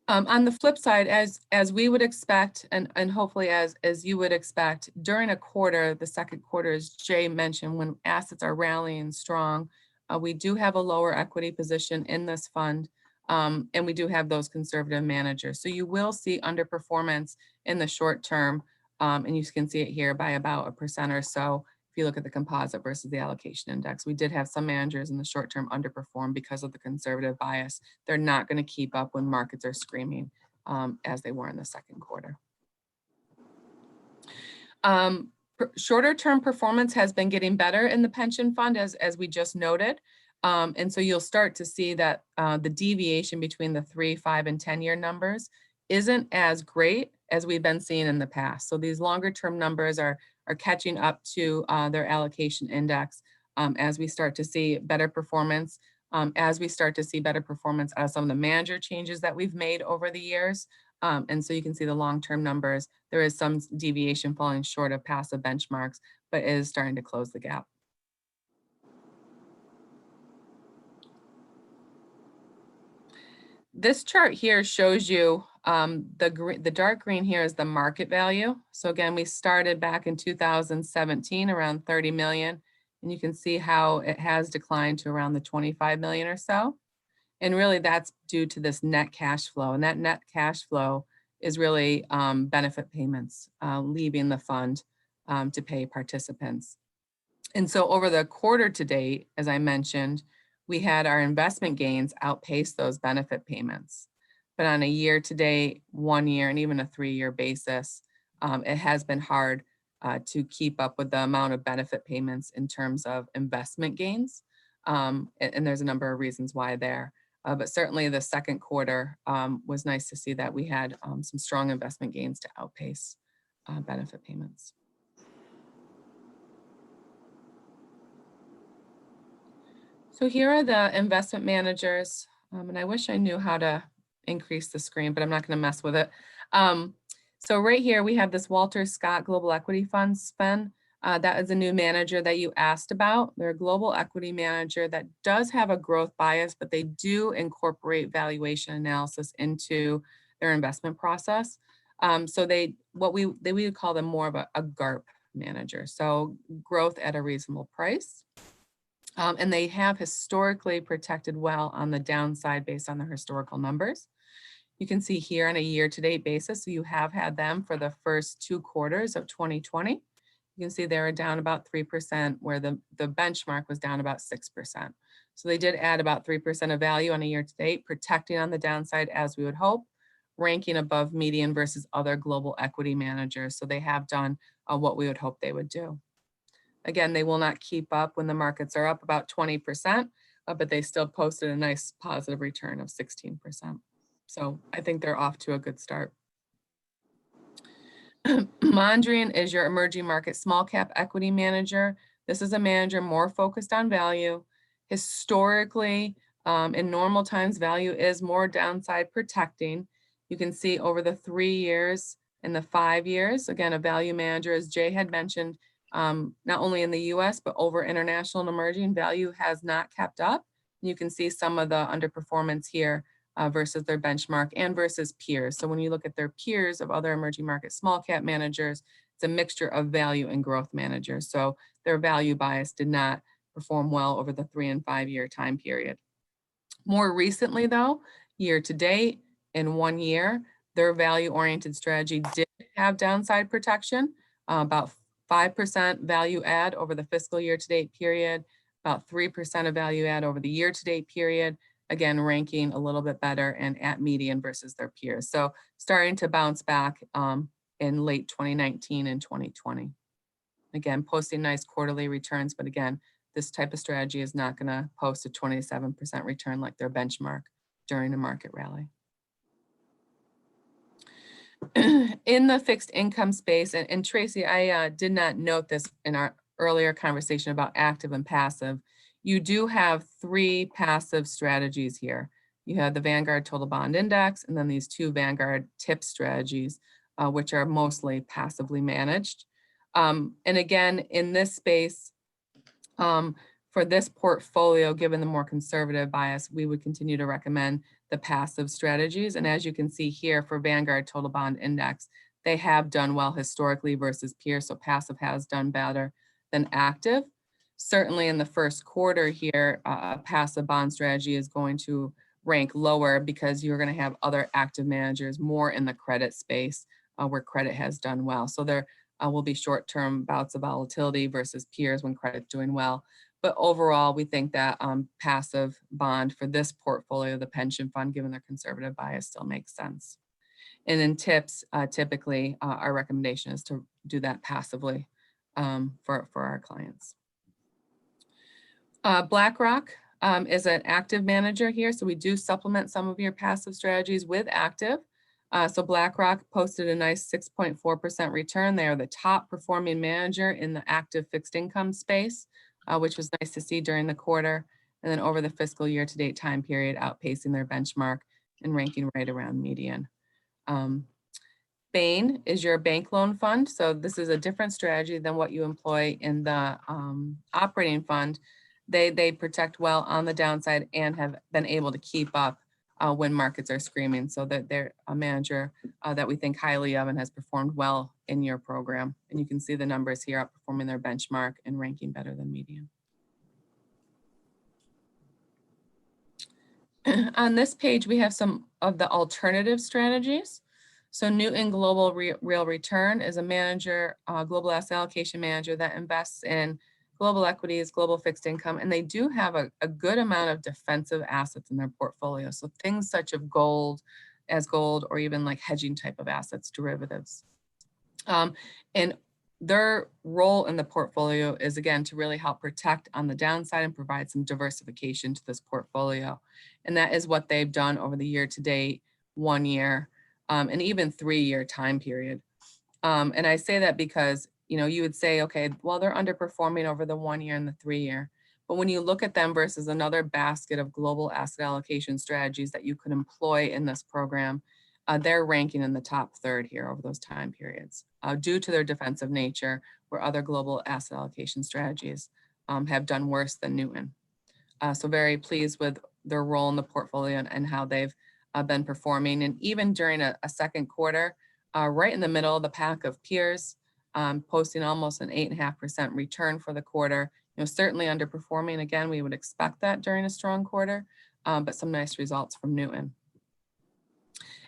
On the flip side, as we would expect, and hopefully as you would expect, during a quarter, the second quarter, as Jay mentioned, when assets are rallying strong, we do have a lower equity position in this fund, and we do have those conservative managers. So you will see underperformance in the short term, and you can see it here by about 1% or so. If you look at the composite versus the allocation index, we did have some managers in the short term underperform because of the conservative bias. They're not going to keep up when markets are screaming as they were in the second quarter. Shorter term performance has been getting better in the pension fund, as we just noted. And so you'll start to see that the deviation between the 3, 5, and 10-year numbers isn't as great as we've been seeing in the past. So these longer term numbers are catching up to their allocation index as we start to see better performance, as we start to see better performance out of some of the manager changes that we've made over the years. And so you can see the long-term numbers. There is some deviation falling short of passive benchmarks, but it is starting to close the gap. This chart here shows you the dark green here is the market value. So again, we started back in 2017 around 30 million, and you can see how it has declined to around the 25 million or so. And really that's due to this net cash flow, and that net cash flow is really benefit payments leaving the fund to pay participants. And so over the quarter to date, as I mentioned, we had our investment gains outpace those benefit payments. But on a year to date, 1 year, and even a 3-year basis, it has been hard to keep up with the amount of benefit payments in terms of investment gains. And there's a number of reasons why there. But certainly the second quarter was nice to see that we had some strong investment gains to outpace benefit payments. So here are the investment managers, and I wish I knew how to increase the screen, but I'm not going to mess with it. So right here we have this Walter Scott Global Equity Fund spend. That is a new manager that you asked about. They're a global equity manager that does have a growth bias, but they do incorporate valuation analysis into their investment process. So we would call them more of a GARP manager. So growth at a reasonable price. And they have historically protected well on the downside based on their historical numbers. You can see here on a year-to-date basis, so you have had them for the first 2 quarters of 2020. You can see they were down about 3%, where the benchmark was down about 6%. So they did add about 3% of value on a year to date, protecting on the downside as we would hope, ranking above median versus other global equity managers. So they have done what we would hope they would do. Again, they will not keep up when the markets are up about 20%, but they still posted a nice positive return of 16%. So I think they're off to a good start. Mondrian is your emerging market small cap equity manager. This is a manager more focused on value. Historically, in normal times, value is more downside protecting. You can see over the 3 years and the 5 years, again, a value manager, as Jay had mentioned, not only in the US, but over international and emerging, value has not kept up. You can see some of the underperformance here versus their benchmark and versus peers. So when you look at their peers of other emerging market small cap managers, it's a mixture of value and growth managers. So their value bias did not perform well over the 3 and 5 year time period. More recently though, year to date, in 1 year, their value oriented strategy did have downside protection, about 5% value add over the fiscal year to date period, about 3% of value add over the year to date period, again, ranking a little bit better and at median versus their peers. So starting to bounce back in late 2019 and 2020. Again, posting nice quarterly returns, but again, this type of strategy is not going to post a 27% return like their benchmark during a market rally. In the fixed income space, and Tracy, I did not note this in our earlier conversation about active and passive. You do have 3 passive strategies here. You have the Vanguard Total Bond Index, and then these 2 Vanguard TIP strategies, which are mostly passively managed. And again, in this space, for this portfolio, given the more conservative bias, we would continue to recommend the passive strategies. And as you can see here for Vanguard Total Bond Index, they have done well historically versus peers. So passive has done better than active. Certainly in the first quarter here, a passive bond strategy is going to rank lower because you're going to have other active managers more in the credit space where credit has done well. So there will be short-term bouts of volatility versus peers when credit's doing well. But overall, we think that passive bond for this portfolio, the pension fund, given their conservative bias, still makes sense. And then tips, typically, our recommendation is to do that passively for our clients. BlackRock is an active manager here, so we do supplement some of your passive strategies with active. So BlackRock posted a nice 6.4% return. They are the top performing manager in the active fixed income space, which was nice to see during the quarter. And then over the fiscal year to date time period, outpacing their benchmark and ranking right around median. Bain is your bank loan fund. So this is a different strategy than what you employ in the operating fund. They protect well on the downside and have been able to keep up when markets are screaming. So that they're a manager that we think highly of and has performed well in your program. And you can see the numbers here outperforming their benchmark and ranking better than median. On this page, we have some of the alternative strategies. So Newton Global Real Return is a manager, global asset allocation manager that invests in global equities, global fixed income, and they do have a good amount of defensive assets in their portfolio. So things such as gold, or even like hedging type of assets, derivatives. And their role in the portfolio is, again, to really help protect on the downside and provide some diversification to this portfolio. And that is what they've done over the year to date, 1 year, and even 3 year time period. And I say that because, you know, you would say, okay, well, they're underperforming over the 1 year and the 3 year. But when you look at them versus another basket of global asset allocation strategies that you could employ in this program, they're ranking in the top third here over those time periods due to their defensive nature, where other global asset allocation strategies have done worse than Newton. So very pleased with their role in the portfolio and how they've been performing. And even during a second quarter, right in the middle of the pack of peers, posting almost an 8.5% return for the quarter. You know, certainly underperforming. Again, we would expect that during a strong quarter, but some nice results from Newton.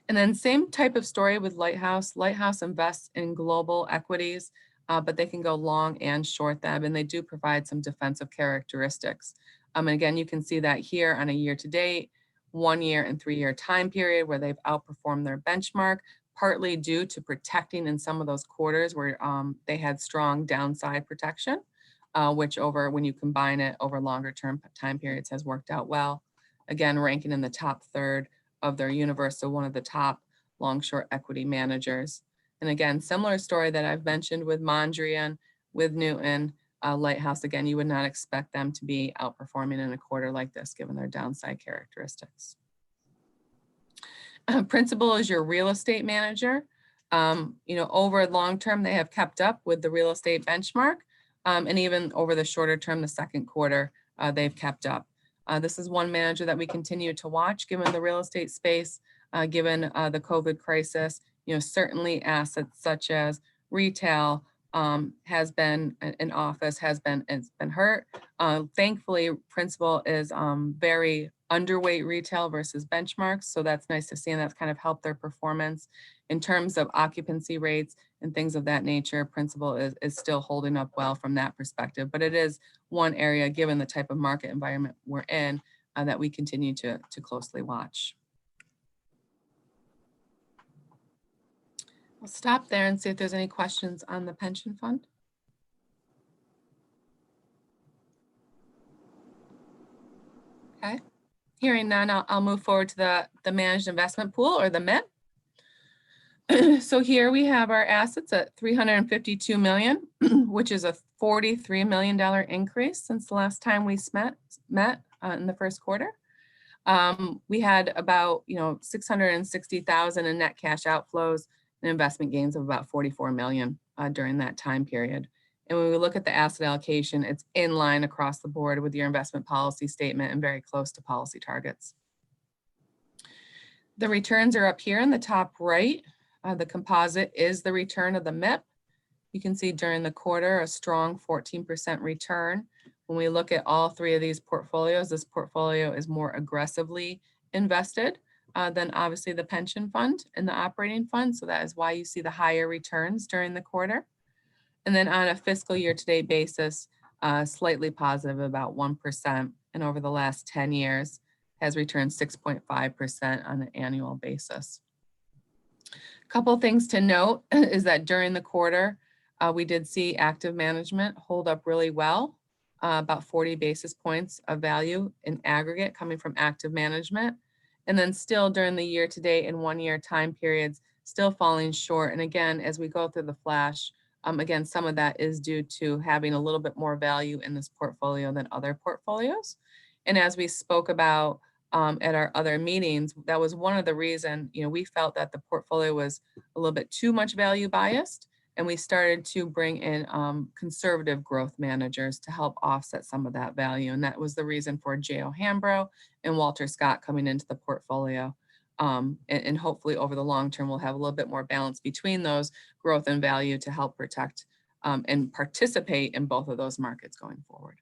And then same type of story with Lighthouse. Lighthouse invests in global equities, but they can go long and short them, and they do provide some defensive characteristics. And again, you can see that here on a year-to-date, 1 year and 3 year time period where they've outperformed their benchmark, partly due to protecting in some of those quarters where they had strong downside protection, which when you combine it over longer term time periods has worked out well. Again, ranking in the top third of their universe, so one of the top long-short equity managers. And again, similar story that I've mentioned with Mondrian, with Newton, Lighthouse. Again, you would not expect them to be outperforming in a quarter like this, given their downside characteristics. Principal is your real estate manager. Over long term, they have kept up with the real estate benchmark. And even over the shorter term, the second quarter, they've kept up. This is one manager that we continue to watch, given the real estate space, given the COVID crisis. Certainly assets such as retail has been, an office has been, it's been hurt. Thankfully, Principal is very underweight retail versus benchmarks. So that's nice to see, and that's kind of helped their performance. In terms of occupancy rates and things of that nature, Principal is still holding up well from that perspective. But it is one area, given the type of market environment we're in, that we continue to closely watch. I'll stop there and see if there's any questions on the pension fund. Okay, hearing none, I'll move forward to the managed investment pool, or the MIP. So here we have our assets at $352 million, which is a $43 million increase since the last time we met in the first quarter. We had about 660,000 in net cash outflows and investment gains of about 44 million during that time period. And when we look at the asset allocation, it's in line across the board with your investment policy statement and very close to policy targets. The returns are up here in the top right. The composite is the return of the MIP. You can see during the quarter, a strong 14% return. When we look at all three of these portfolios, this portfolio is more aggressively invested than obviously the pension fund and the operating fund. So that is why you see the higher returns during the quarter. And then on a fiscal year-to-date basis, slightly positive, about 1%. And over the last 10 years has returned 6.5% on an annual basis. A couple of things to note is that during the quarter, we did see active management hold up really well, about 40 basis points of value in aggregate coming from active management. And then still during the year-to-date and 1 year time periods, still falling short. And again, as we go through the flash, again, some of that is due to having a little bit more value in this portfolio than other portfolios. And as we spoke about at our other meetings, that was one of the reasons, we felt that the portfolio was a little bit too much value biased. And we started to bring in conservative growth managers to help offset some of that value. And that was the reason for J.O. Hambro and Walter Scott coming into the portfolio. And hopefully over the long term, we'll have a little bit more balance between those growth and value to help protect and participate in both of those markets going forward.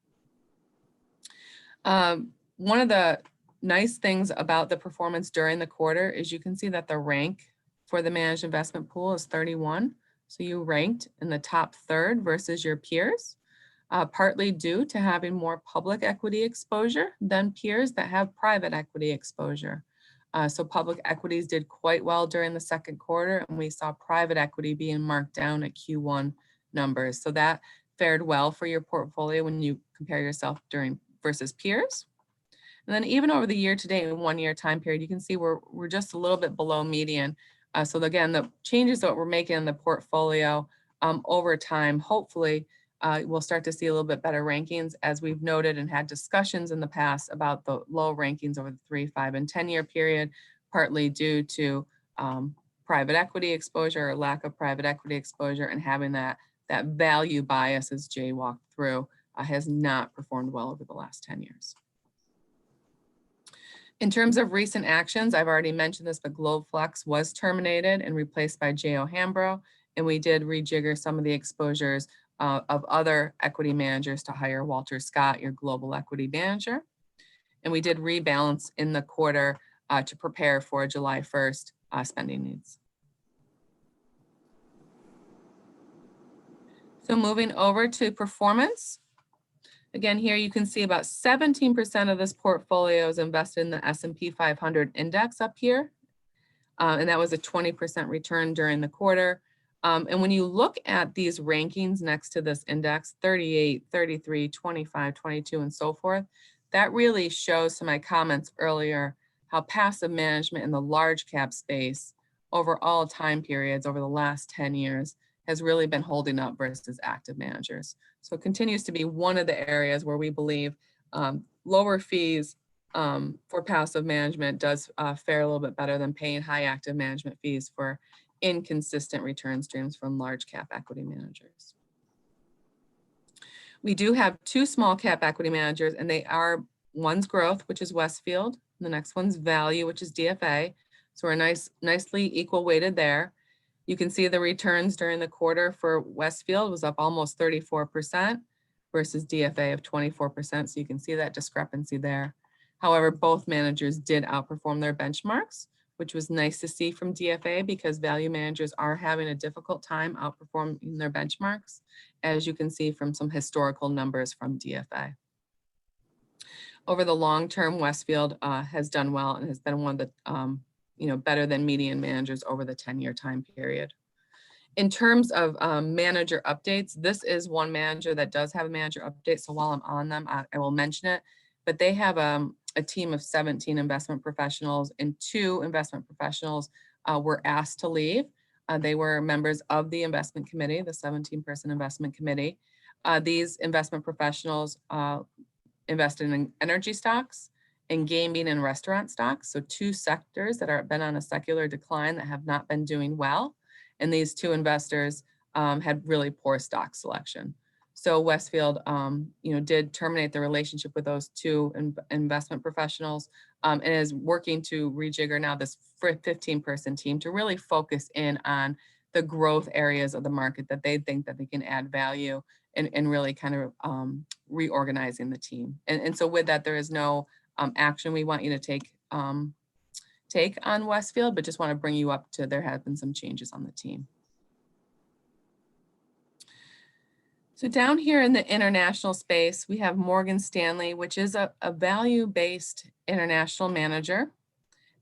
One of the nice things about the performance during the quarter is you can see that the rank for the managed investment pool is 31. So you ranked in the top third versus your peers, partly due to having more public equity exposure than peers that have private equity exposure. So public equities did quite well during the second quarter, and we saw private equity being marked down at Q1 numbers. So that fared well for your portfolio when you compare yourself versus peers. And then even over the year-to-date and 1 year time period, you can see we're just a little bit below median. So again, the changes that we're making in the portfolio over time, hopefully we'll start to see a little bit better rankings, as we've noted and had discussions in the past about the low rankings over the 3, 5, and 10 year period, partly due to private equity exposure or lack of private equity exposure, and having that value bias, as Jay walked through, has not performed well over the last 10 years. In terms of recent actions, I've already mentioned this, but GlobeFlex was terminated and replaced by J.O. Hambro, and we did rejigger some of the exposures of other equity managers to hire Walter Scott, your global equity manager. And we did rebalance in the quarter to prepare for July 1st spending needs. So moving over to performance. Again, here you can see about 17% of this portfolio is invested in the S&P 500 index up here. And that was a 20% return during the quarter. And when you look at these rankings next to this index, 38, 33, 25, 22, and so forth, that really shows to my comments earlier how passive management in the large cap space over all time periods over the last 10 years has really been holding up versus active managers. So it continues to be one of the areas where we believe lower fees for passive management does fare a little bit better than paying high active management fees for inconsistent return streams from large cap equity managers. We do have two small cap equity managers, and they are, one's growth, which is Westfield, and the next one's value, which is DFA. So we're nicely equal weighted there. You can see the returns during the quarter for Westfield was up almost 34% versus DFA of 24%. So you can see that discrepancy there. However, both managers did outperform their benchmarks, which was nice to see from DFA because value managers are having a difficult time outperforming their benchmarks, as you can see from some historical numbers from DFA. Over the long term, Westfield has done well and has been one of the better than median managers over the 10-year time period. In terms of manager updates, this is one manager that does have a manager update. So while I'm on them, I will mention it, but they have a team of 17 investment professionals, and 2 investment professionals were asked to leave. They were members of the investment committee, the 17-person investment committee. These investment professionals invested in energy stocks and gaming and restaurant stocks. So 2 sectors that have been on a secular decline that have not been doing well. And these 2 investors had really poor stock selection. So Westfield, did terminate the relationship with those 2 investment professionals and is working to rejigger now this 15-person team to really focus in on the growth areas of the market that they think that they can add value and really kind of reorganizing the team. And so with that, there is no action we want you to take on Westfield, but just want to bring you up to there have been some changes on the team. So down here in the international space, we have Morgan Stanley, which is a value-based international manager.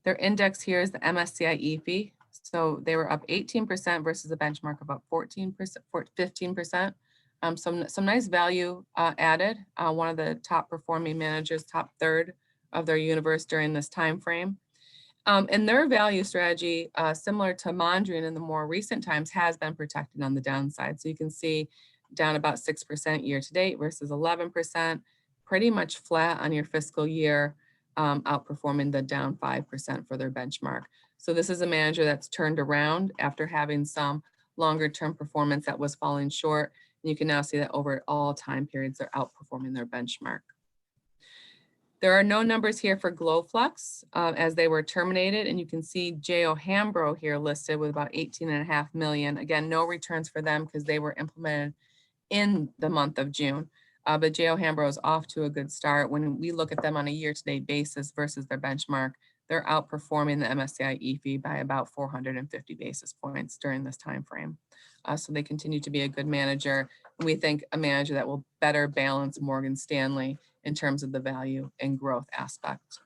Their index here is the MSCI EAFE. So they were up 18% versus a benchmark of about 15%. Some nice value added. One of the top performing managers, top third of their universe during this time frame. And their value strategy, similar to Mondrian in the more recent times, has been protected on the downside. So you can see down about 6% year to date versus 11%, pretty much flat on your fiscal year, outperforming the down 5% for their benchmark. So this is a manager that's turned around after having some longer term performance that was falling short. And you can now see that over all time periods, they're outperforming their benchmark. There are no numbers here for Glowflex as they were terminated. And you can see J.O. Hambro here listed with about 18.5 million. Again, no returns for them because they were implemented in the month of June. But J.O. Hambro is off to a good start. When we look at them on a year-to-date basis versus their benchmark, they're outperforming the MSCI EAFE by about 450 basis points during this time frame. So they continue to be a good manager. And we think a manager that will better balance Morgan Stanley in terms of the value and growth aspect.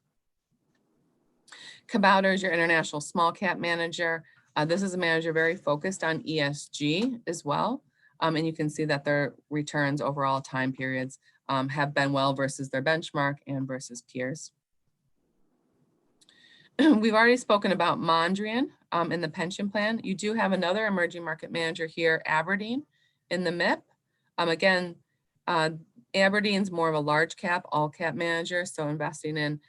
Kabouter is your international small cap manager. This is a manager very focused on ESG as well. And you can see that their returns over all time periods have been well versus their benchmark and versus peers. We've already spoken about Mondrian in the pension plan. You do have another emerging market manager here, Aberdeen, in the MIP. Again, Aberdeen's more of a large cap, all cap manager, so investing in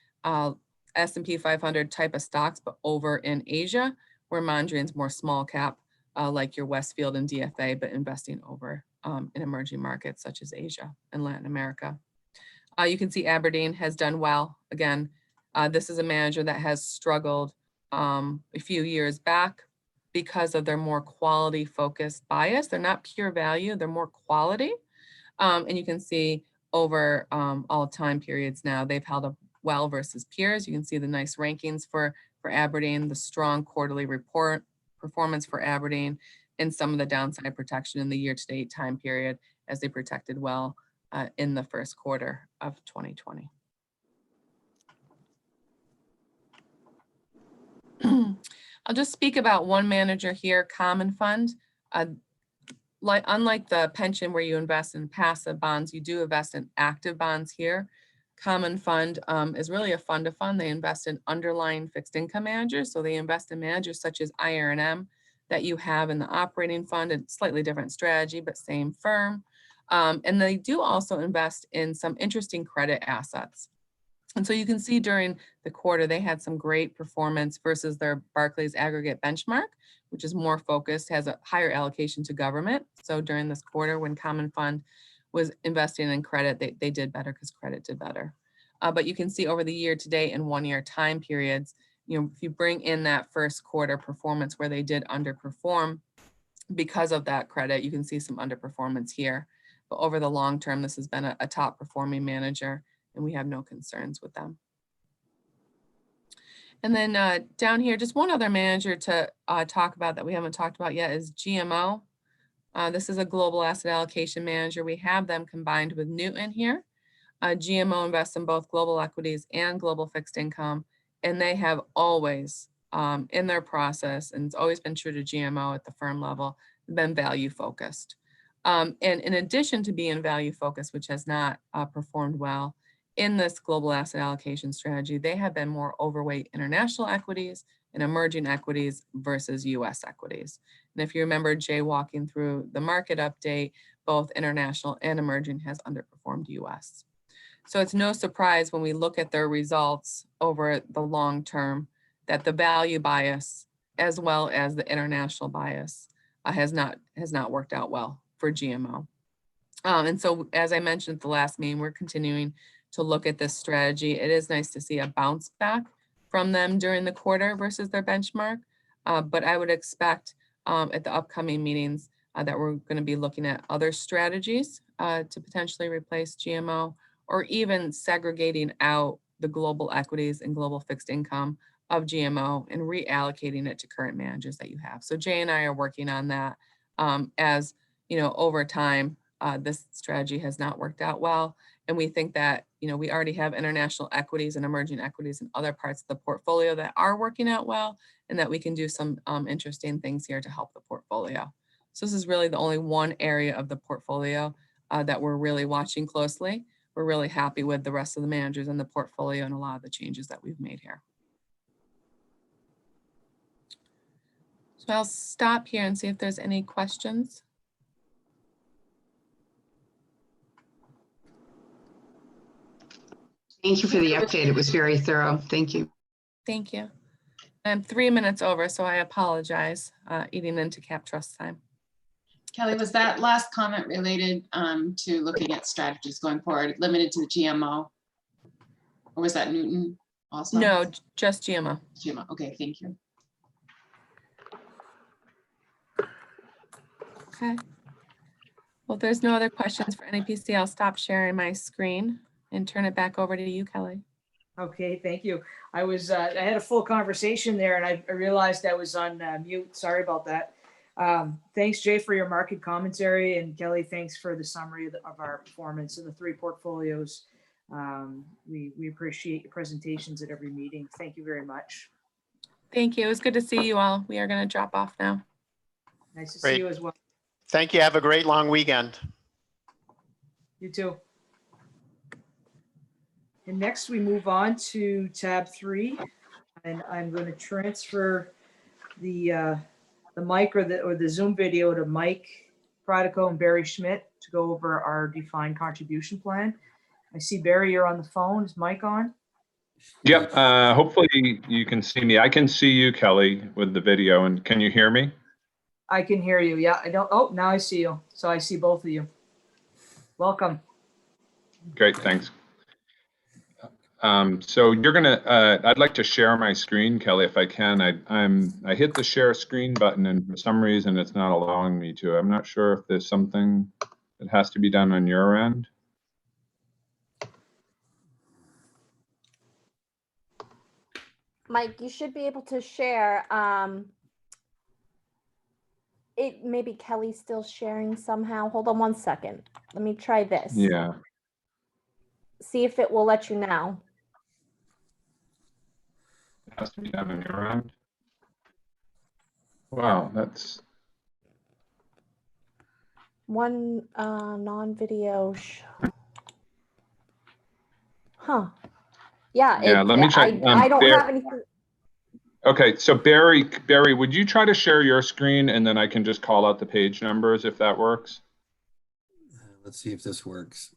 S&P 500 type of stocks, but over in Asia, where Mondrian's more small cap, like your Westfield and DFA, but investing over in emerging markets such as Asia and Latin America. You can see Aberdeen has done well. Again, this is a manager that has struggled a few years back because of their more quality focused bias. They're not pure value, they're more quality. And you can see over all time periods now, they've held up well versus peers. You can see the nice rankings for Aberdeen, the strong quarterly report performance for Aberdeen, and some of the downside protection in the year-to-date time period as they protected well in the first quarter of 2020. I'll just speak about one manager here, Common Fund. Unlike the pension where you invest in passive bonds, you do invest in active bonds here. Common Fund is really a fund of fund. They invest in underlying fixed income managers. So they invest in managers such as IRNM that you have in the operating fund, and slightly different strategy, but same firm. And they do also invest in some interesting credit assets. And so you can see during the quarter, they had some great performance versus their Barclays aggregate benchmark, which is more focused, has a higher allocation to government. So during this quarter, when Common Fund was investing in credit, they did better because credit did better. But you can see over the year to date and 1 year time periods, you know, if you bring in that first quarter performance where they did underperform because of that credit, you can see some underperformance here. But over the long term, this has been a top performing manager, and we have no concerns with them. And then down here, just one other manager to talk about that we haven't talked about yet is GMO. This is a global asset allocation manager. We have them combined with Newton here. GMO invests in both global equities and global fixed income, and they have always, in their process, and it's always been true to GMO at the firm level, been value focused. And in addition to being value focused, which has not performed well, in this global asset allocation strategy, they have been more overweight international equities and emerging equities versus US equities. And if you remember Jay walking through the market update, both international and emerging has underperformed US. So it's no surprise when we look at their results over the long term that the value bias as well as the international bias has not worked out well for GMO. And so as I mentioned at the last meeting, we're continuing to look at this strategy. It is nice to see a bounce back from them during the quarter versus their benchmark. But I would expect at the upcoming meetings that we're going to be looking at other strategies to potentially replace GMO, or even segregating out the global equities and global fixed income of GMO and reallocating it to current managers that you have. So Jay and I are working on that. As you know, over time, this strategy has not worked out well. And we think that, you know, we already have international equities and emerging equities and other parts of the portfolio that are working out well, and that we can do some interesting things here to help the portfolio. So this is really the only one area of the portfolio that we're really watching closely. We're really happy with the rest of the managers in the portfolio and a lot of the changes that we've made here. So I'll stop here and see if there's any questions. Thank you for the update. It was very thorough. Thank you. Thank you. I'm 3 minutes over, so I apologize, eating into Cap Trust time. Kelly, was that last comment related to looking at strategies going forward, limited to the GMO? Or was that Newton also? No, just GMO. GMO, okay, thank you. Okay. Well, if there's no other questions for NAPC, I'll stop sharing my screen and turn it back over to you, Kelly. Okay, thank you. I had a full conversation there and I realized I was on mute. Sorry about that. Thanks, Jay, for your market commentary, and Kelly, thanks for the summary of our performance in the 3 portfolios. We appreciate your presentations at every meeting. Thank you very much. Thank you. It was good to see you all. We are going to drop off now. Nice to Great. see you as well. Thank you. Have a great long weekend. You too. And next we move on to tab 3, and I'm going to transfer the mic or the Zoom video to Mike Pratico and Barry Schmidt to go over our defined contribution plan. I see Barry, you're on the phone. Is Mike on? Yep. Hopefully you can see me. I can see you, Kelly, with the video. And can you hear me? I can hear you. Yeah, I don't. Oh, now I see you. So I see both of you. Welcome. Great. Thanks. So you're gonna. I'd like to share my screen, Kelly, if I can. I hit the share screen button, and for some reason it's not allowing me to. I'm not sure if there's something that has to be done on your end. Mike, you should be able to share. it maybe Kelly's still sharing somehow. Hold on one second. Let me try this. Yeah. See if it will let you now. It has to be done on your end. Wow, that's, One non-video show. Huh. Yeah. Yeah, let me check. I don't Bear- have anything. okay, so Barry, would you try to share your screen and then I can just call out the page numbers if that works? Let's see if this works.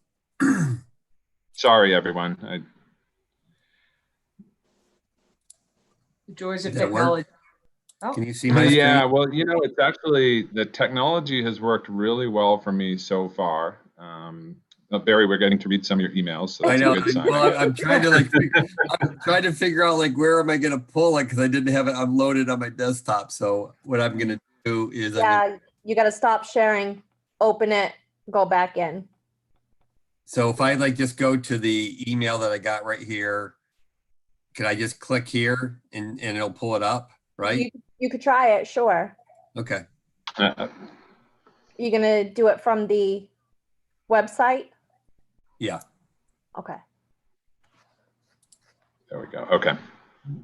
Sorry, everyone. The joys of Did that work? technology. Oh, Can you see my screen? Yeah, well, it's actually, the technology has worked really well for me so far. Barry, we're getting to read some of your emails, so I that's know. a good sign. Well, I'm trying to I'm trying to figure out like where am I going to pull it because I didn't have it uploaded on my desktop. So what I'm going to do is Yeah, you got to stop sharing, open it, go back in. so if I like just go to the email that I got right here, can I just click here and it'll pull it up, right? You could try it, sure. Okay. You gonna do it from the website? Yeah. Okay. There we go. Okay,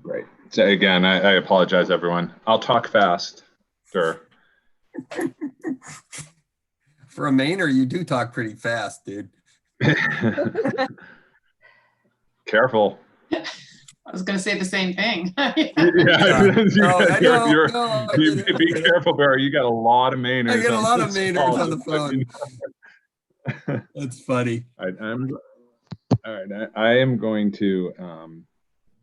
great. So again, I apologize, everyone. I'll talk fast. Sure. For a Mainer, you do talk pretty fast, dude. Careful. I was gonna say the same thing. Yeah, No, I know. No, I get it. be careful, Barry. You got a lot of Mainers. I get a on lot of this Mainers call, on the just so you phone. know. That's funny. All right, I am going to.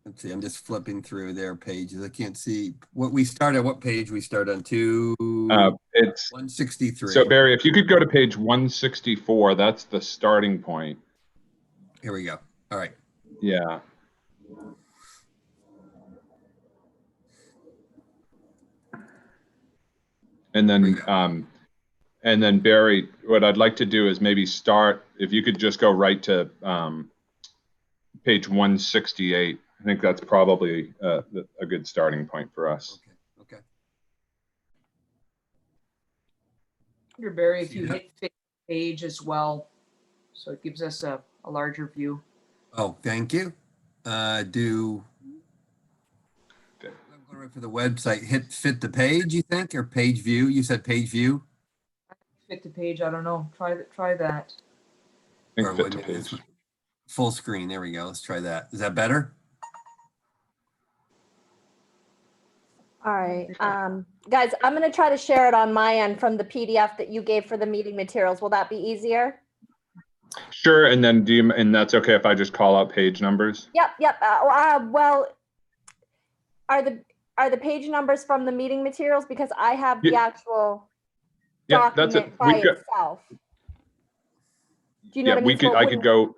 Let's see. I'm just flipping through their pages. I can't see what we start at. What page we start on? It's 163. So Barry, if you could go to page 164, that's the starting point. Here we go. All right. Yeah. And then Barry, what I'd like to do is maybe start, if you could just go right to page 168. I think that's probably a good starting point for us. Okay. Here, Barry, if you hit page as well, so it gives us a larger view. Oh, thank you. I'm going right for the website. Fit the page, you think, or page view? You said page view. Fit to page. I don't know. Try that. I think Or fit to wait a minute, page. Full screen. There we go. Let's try that. Is that better? All right, guys, I'm gonna try to share it on my end from the PDF that you gave for the meeting materials. Will that be easier? Sure, and then and that's okay if I just call out page numbers? Yep. Well, are the page numbers from the meeting materials? Because I have the actual Yeah, that's it. document by itself. Do you know what I mean? So I could go.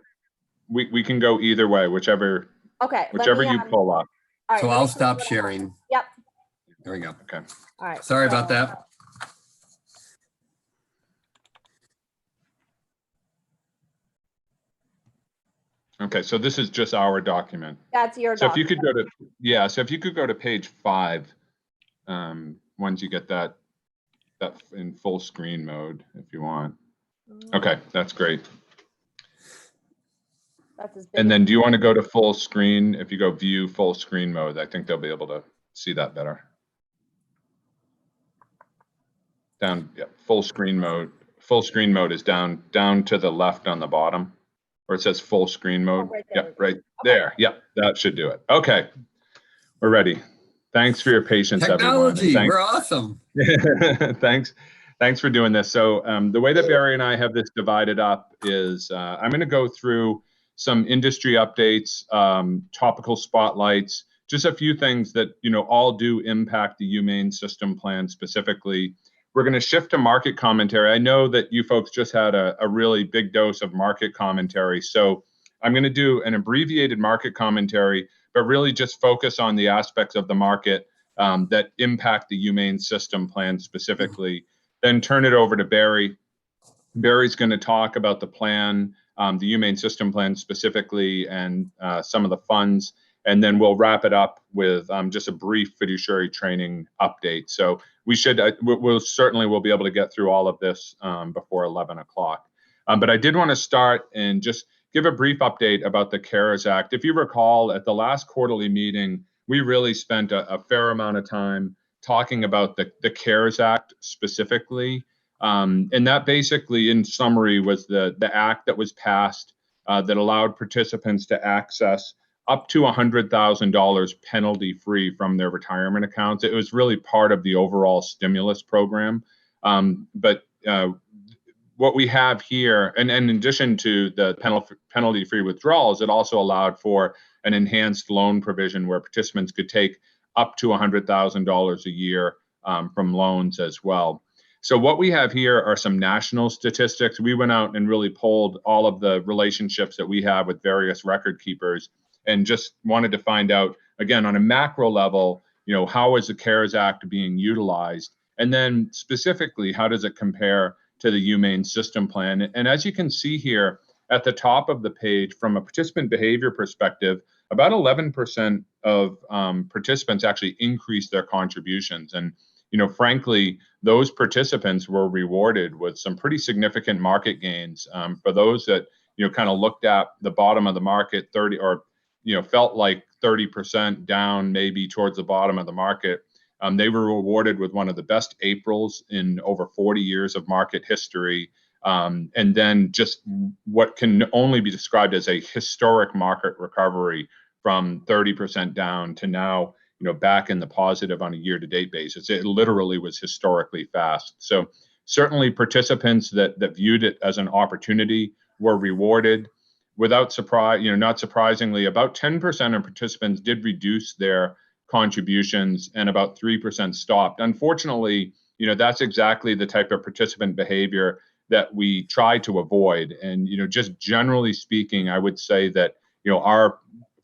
We can go either way, whichever. Okay. Whichever you pull up. All right, So let me I'll see stop what I have. sharing. Yep. There we go. Okay. All right. Sorry about that. Okay, so this is just our document. That's your So if you document. could go to, so if you could go to page 5, once you get that in full screen mode, if you want. Okay, that's great. That's as big And as- then do you want to go to full screen? If you go view full screen mode, I think they'll be able to see that better. Down, yeah, full screen mode. Full screen mode is down to the left on the bottom, where it says full screen mode. right there. Yep, right there. Yep, that should do it. Okay, we're ready. Thanks for your patience, Technology, everyone. we're awesome. Thanks for doing this. So the way that Barry and I have this divided up is I'm going to go through some industry updates, topical spotlights, just a few things that all do impact the UMaine system plan specifically. We're going to shift to market commentary. I know that you folks just had a really big dose of market commentary, so I'm going to do an abbreviated market commentary, but really just focus on the aspects of the market that impact the UMaine system plan specifically. Then turn it over to Barry. Barry's going to talk about the plan, the UMaine system plan specifically, and some of the funds. And then we'll wrap it up with just a brief fiduciary training update. So we should, we'll certainly will be able to get through all of this before 11 o'clock. But I did want to start and just give a brief update about the CARES Act. If you recall, at the last quarterly meeting, we really spent a fair amount of time talking about the CARES Act specifically. And that basically, in summary, was the act that was passed that allowed participants to access up to $100,000 penalty-free from their retirement accounts. It was really part of the overall stimulus program. But what we have here, and in addition to the penalty-free withdrawals, it also allowed for an enhanced loan provision where participants could take up to $100,000 a year from loans as well. So what we have here are some national statistics. We went out and really polled all of the relationships that we have with various record keepers and just wanted to find out, again, on a macro level, how is the CARES Act being utilized? And then specifically, how does it compare to the UMaine system plan? And as you can see here at the top of the page, from a participant behavior perspective, about 11% of participants actually increased their contributions. And frankly, those participants were rewarded with some pretty significant market gains. For those that kind of looked at the bottom of the market, 30 or felt like 30% down, maybe towards the bottom of the market, they were rewarded with one of the best Aprils in over 40 years of market history. And then just what can only be described as a historic market recovery from 30% down to now, back in the positive on a year-to-date basis. It literally was historically fast. So certainly participants that viewed it as an opportunity were rewarded. Without surprise, not surprisingly, about 10% of participants did reduce their contributions and about 3% stopped. Unfortunately, that's exactly the type of participant behavior that we try to avoid. And, just generally speaking, I would say that, our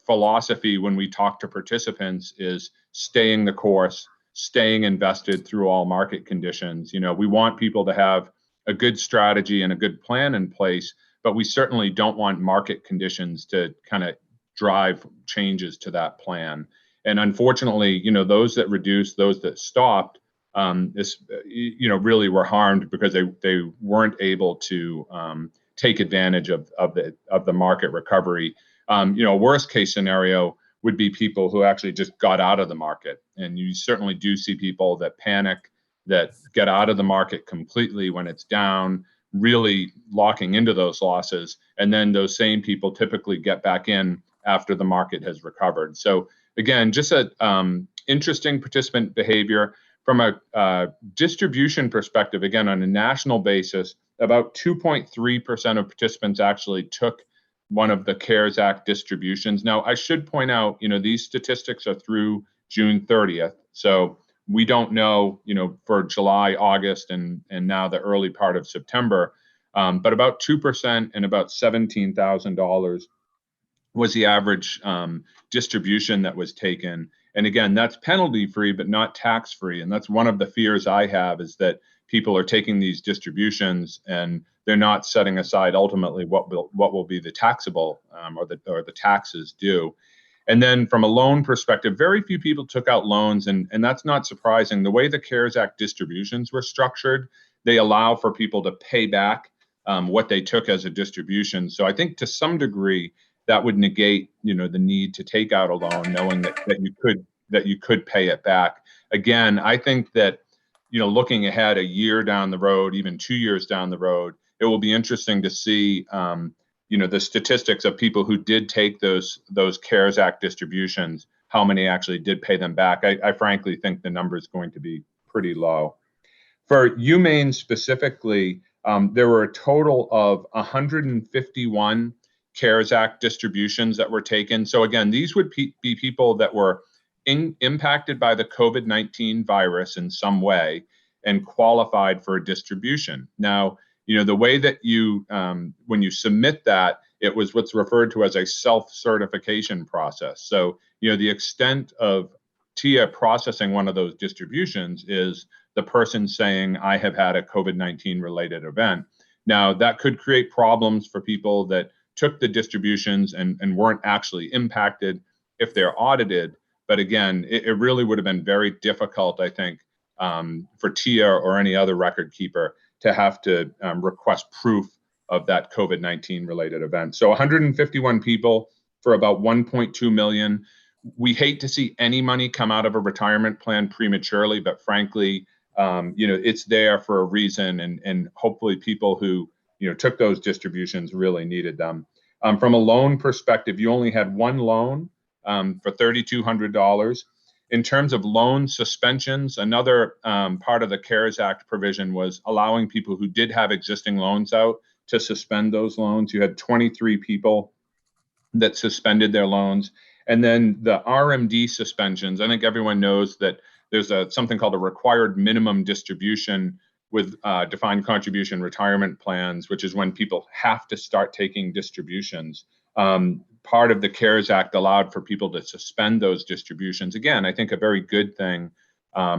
philosophy when we talk to participants is staying the course, staying invested through all market conditions. We want people to have a good strategy and a good plan in place, but we certainly don't want market conditions to kind of drive changes to that plan. And unfortunately, those that reduced, those that stopped, really were harmed because they weren't able to take advantage of the market recovery. Worst case scenario would be people who actually just got out of the market. And you certainly do see people that panic, that get out of the market completely when it's down, really locking into those losses. And then those same people typically get back in after the market has recovered. So again, just an interesting participant behavior. From a distribution perspective, again, on a national basis, about 2.3% of participants actually took one of the CARES Act distributions. Now, I should point out, these statistics are through June 30th. So we don't know, for July, August, and now the early part of September, but about 2% and about $17,000 was the average distribution that was taken. And again, that's penalty free, but not tax free. And that's one of the fears I have, is that people are taking these distributions and they're not setting aside ultimately what will be the taxable or the taxes due. And then from a loan perspective, very few people took out loans, and that's not surprising. The way the CARES Act distributions were structured, they allow for people to pay back what they took as a distribution. So I think to some degree that would negate, the need to take out a loan, knowing that you could pay it back. Again, I think that, looking ahead a year down the road, even 2 years down the road, it will be interesting to see, the statistics of people who did take those CARES Act distributions, how many actually did pay them back. I frankly think the number is going to be pretty low. For UMaine specifically, there were a total of 151 CARES Act distributions that were taken. So again, these would be people that were impacted by the COVID-19 virus in some way and qualified for a distribution. Now, the way that you, when you submit that, it was what's referred to as a self-certification process. So, the extent of TIA processing one of those distributions is the person saying, I have had a COVID-19 related event. Now, that could create problems for people that took the distributions and weren't actually impacted. if they're audited. But again, it really would have been very difficult, I think, for TIA or any other record keeper to have to request proof of that COVID-19 related event. So 151 people for about 1.2 million. We hate to see any money come out of a retirement plan prematurely, but frankly, it's there for a reason, and hopefully people who took those distributions really needed them. From a loan perspective, you only had one loan for $3,200. In terms of loan suspensions, another part of the CARES Act provision was allowing people who did have existing loans out to suspend those loans. You had 23 people that suspended their loans. And then the RMD suspensions, I think everyone knows that there's something called a required minimum distribution with defined contribution retirement plans, which is when people have to start taking distributions. Part of the CARES Act allowed for people to suspend those distributions. Again, I think a very good thing,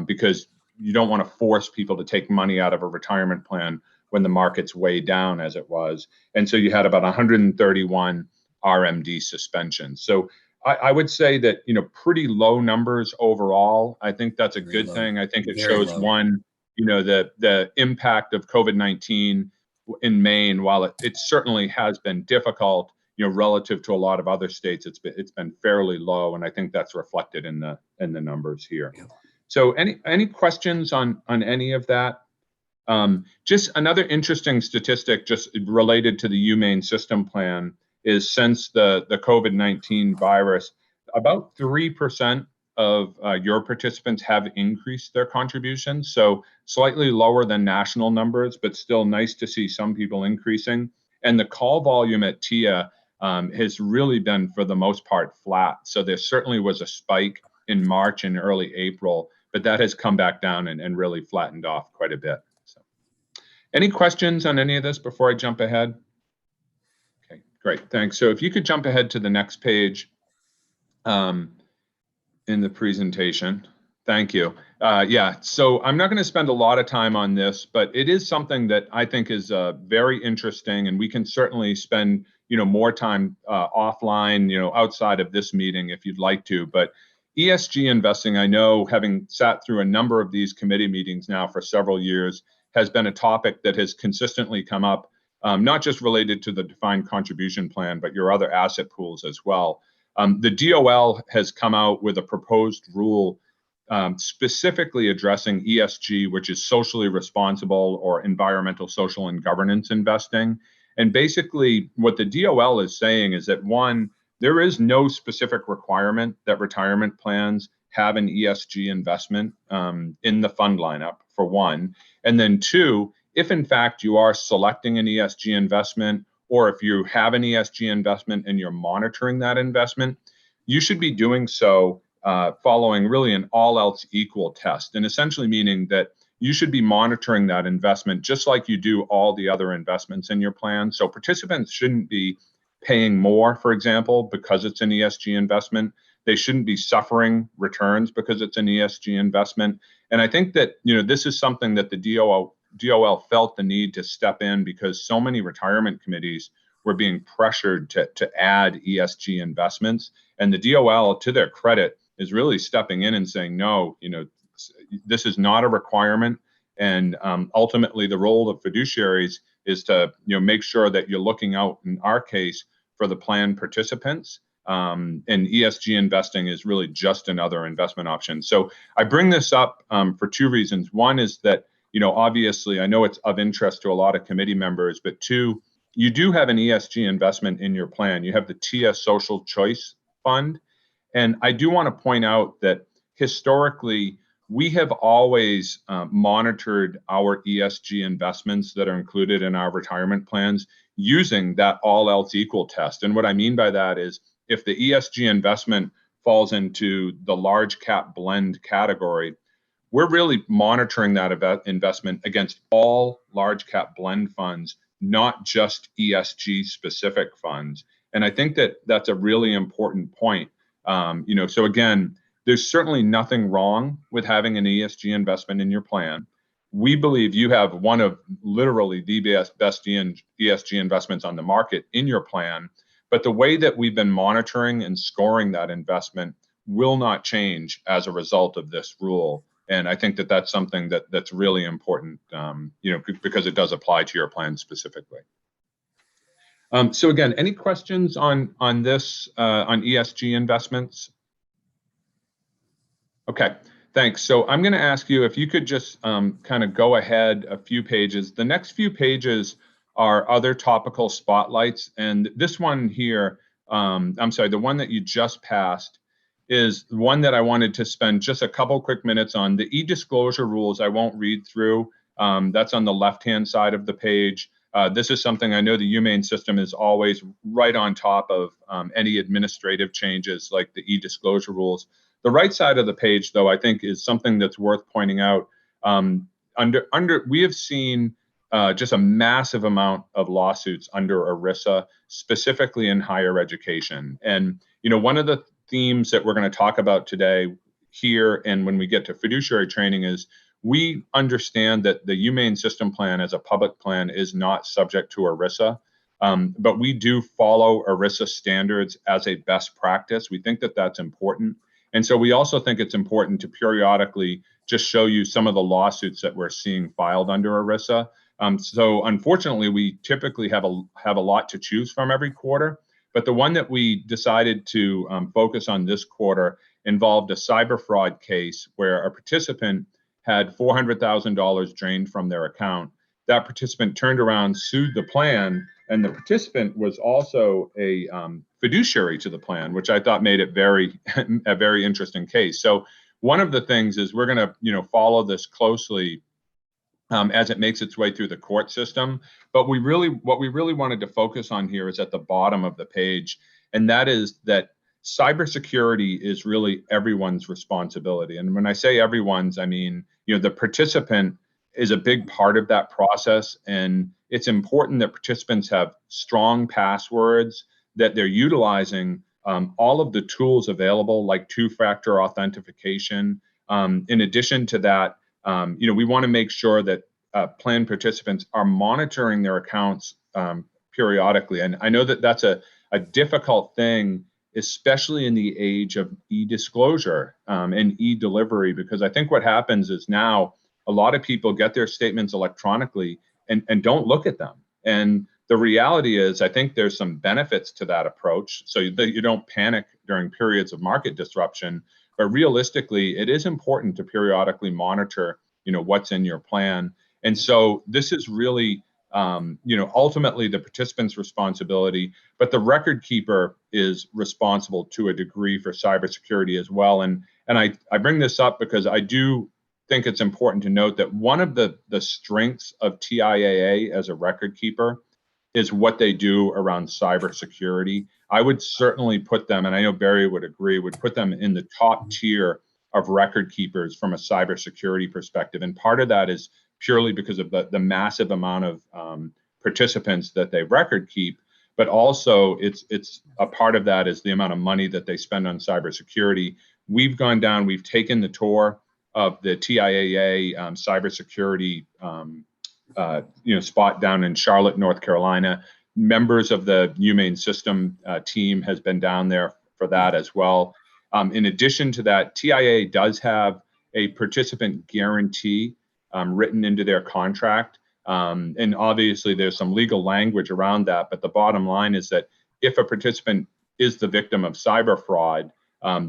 because you don't want to force people to take money out of a retirement plan when the market's way down as it was. And so you had about 131 RMD suspensions. So I would say that, pretty low numbers overall. I think that's a good thing. I think it shows one, the impact of COVID-19 in Maine, while it certainly has been difficult, relative to a lot of other states, it's been fairly low, and I think that's reflected in the numbers here. Yeah. So any questions on any of that? Just another interesting statistic, just related to the UMaine system plan, is since the COVID-19 virus, about 3% of your participants have increased their contributions. So slightly lower than national numbers, but still nice to see some people increasing. And the call volume at TIA has really been, for the most part, flat. So there certainly was a spike in March and early April, but that has come back down and really flattened off quite a bit. So, any questions on any of this before I jump ahead? Okay, great, thanks. So if you could jump ahead to the next page in the presentation. Thank you. Yeah, so I'm not going to spend a lot of time on this, but it is something that I think is very interesting, and we can certainly spend more time offline, outside of this meeting if you'd like to. But ESG investing, I know, having sat through a number of these committee meetings now for several years, has been a topic that has consistently come up, not just related to the defined contribution plan, but your other asset pools as well. The DOL has come out with a proposed rule specifically addressing ESG, which is socially responsible or environmental, social, and governance investing. And basically what the DOL is saying is that, one, there is no specific requirement that retirement plans have an ESG investment in the fund lineup, for one. And then two, if in fact you are selecting an ESG investment, or if you have an ESG investment and you're monitoring that investment, you should be doing so following really an all else equal test, and essentially meaning that you should be monitoring that investment just like you do all the other investments in your plan. So participants shouldn't be paying more, for example, because it's an ESG investment. They shouldn't be suffering returns because it's an ESG investment. And I think that, this is something that the DOL felt the need to step in, because so many retirement committees were being pressured to add ESG investments. And the DOL, to their credit, is really stepping in and saying, no, this is not a requirement. And ultimately, the role of fiduciaries is to make sure that you're looking out, in our case, for the plan participants. And ESG investing is really just another investment option. So I bring this up for two reasons. One is that, obviously, I know it's of interest to a lot of committee members, but two, you do have an ESG investment in your plan. You have the TIA Social Choice Fund. And I do want to point out that historically, we have always monitored our ESG investments that are included in our retirement plans using that all else equal test. And what I mean by that is, if the ESG investment falls into the large cap blend category, we're really monitoring that investment against all large cap blend funds, not just ESG specific funds. And I think that that's a really important point. So again, there's certainly nothing wrong with having an ESG investment in your plan. We believe you have one of literally the best ESG investments on the market in your plan. but the way that we've been monitoring and scoring that investment will not change as a result of this rule. And I think that that's something that's really important, because it does apply to your plan specifically. So again, any questions on this, on ESG investments? Okay, thanks. So I'm going to ask you if you could just kind of go ahead a few pages. The next few pages are other topical spotlights. And this one here, I'm sorry, the one that you just passed is one that I wanted to spend just a couple quick minutes on. The e-disclosure rules I won't read through. That's on the left-hand side of the page. This is something I know the UMaine system is always right on top of any administrative changes like the e-disclosure rules. The right side of the page, though, I think is something that's worth pointing out. We have seen just a massive amount of lawsuits under ERISA, specifically in higher education. And one of the themes that we're going to talk about today here and when we get to fiduciary training is we understand that the UMaine system plan as a public plan is not subject to ERISA, but we do follow ERISA standards as a best practice. We think that that's important. And so we also think it's important to periodically just show you some of the lawsuits that we're seeing filed under ERISA. So unfortunately, we typically have a lot to choose from every quarter. But the one that we decided to focus on this quarter involved a cyber fraud case where a participant had $400,000 drained from their account. That participant turned around, sued the plan, and the participant was also a fiduciary to the plan, which I thought made it a very interesting case. So one of the things is we're going to follow this closely as it makes its way through the court system. But what we really wanted to focus on here is at the bottom of the page, and that is that cybersecurity is really everyone's responsibility. And when I say everyone's, I mean, the participant is a big part of that process. And it's important that participants have strong passwords, that they're utilizing all of the tools available, like two-factor authentication. In addition to that, we want to make sure that plan participants are monitoring their accounts periodically. And I know that that's a difficult thing, especially in the age of e-disclosure and e-delivery, because I think what happens is now a lot of people get their statements electronically and don't look at them. And the reality is, I think there's some benefits to that approach so that you don't panic during periods of market disruption. But realistically, it is important to periodically monitor, what's in your plan. And so this is really, ultimately the participant's responsibility, but the record keeper is responsible to a degree for cybersecurity as well. And I bring this up because I do think it's important to note that one of the strengths of TIAA as a record keeper is what they do around cybersecurity. I would certainly put them, and I know Barry would agree, would put them in the top tier of record keepers from a cybersecurity perspective. And part of that is purely because of the massive amount of participants that they record keep, but also it's a part of that is the amount of money that they spend on cybersecurity. We've gone down, we've taken the tour of the TIAA cybersecurity spot down in Charlotte, North Carolina. Members of the UMaine system team has been down there for that as well. In addition to that, TIAA does have a participant guarantee written into their contract. And obviously there's some legal language around that, but the bottom line is that if a participant is the victim of cyber fraud,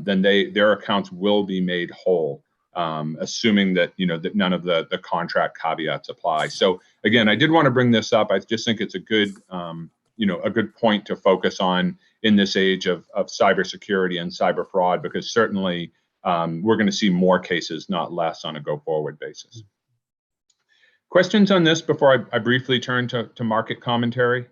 then their accounts will be made whole, assuming that that none of the contract caveats apply. So again, I did want to bring this up. I just think it's a good a good point to focus on in this age of cybersecurity and cyber fraud, because certainly we're going to see more cases, not less, on a go-forward basis. Questions on this before I briefly turn to market commentary?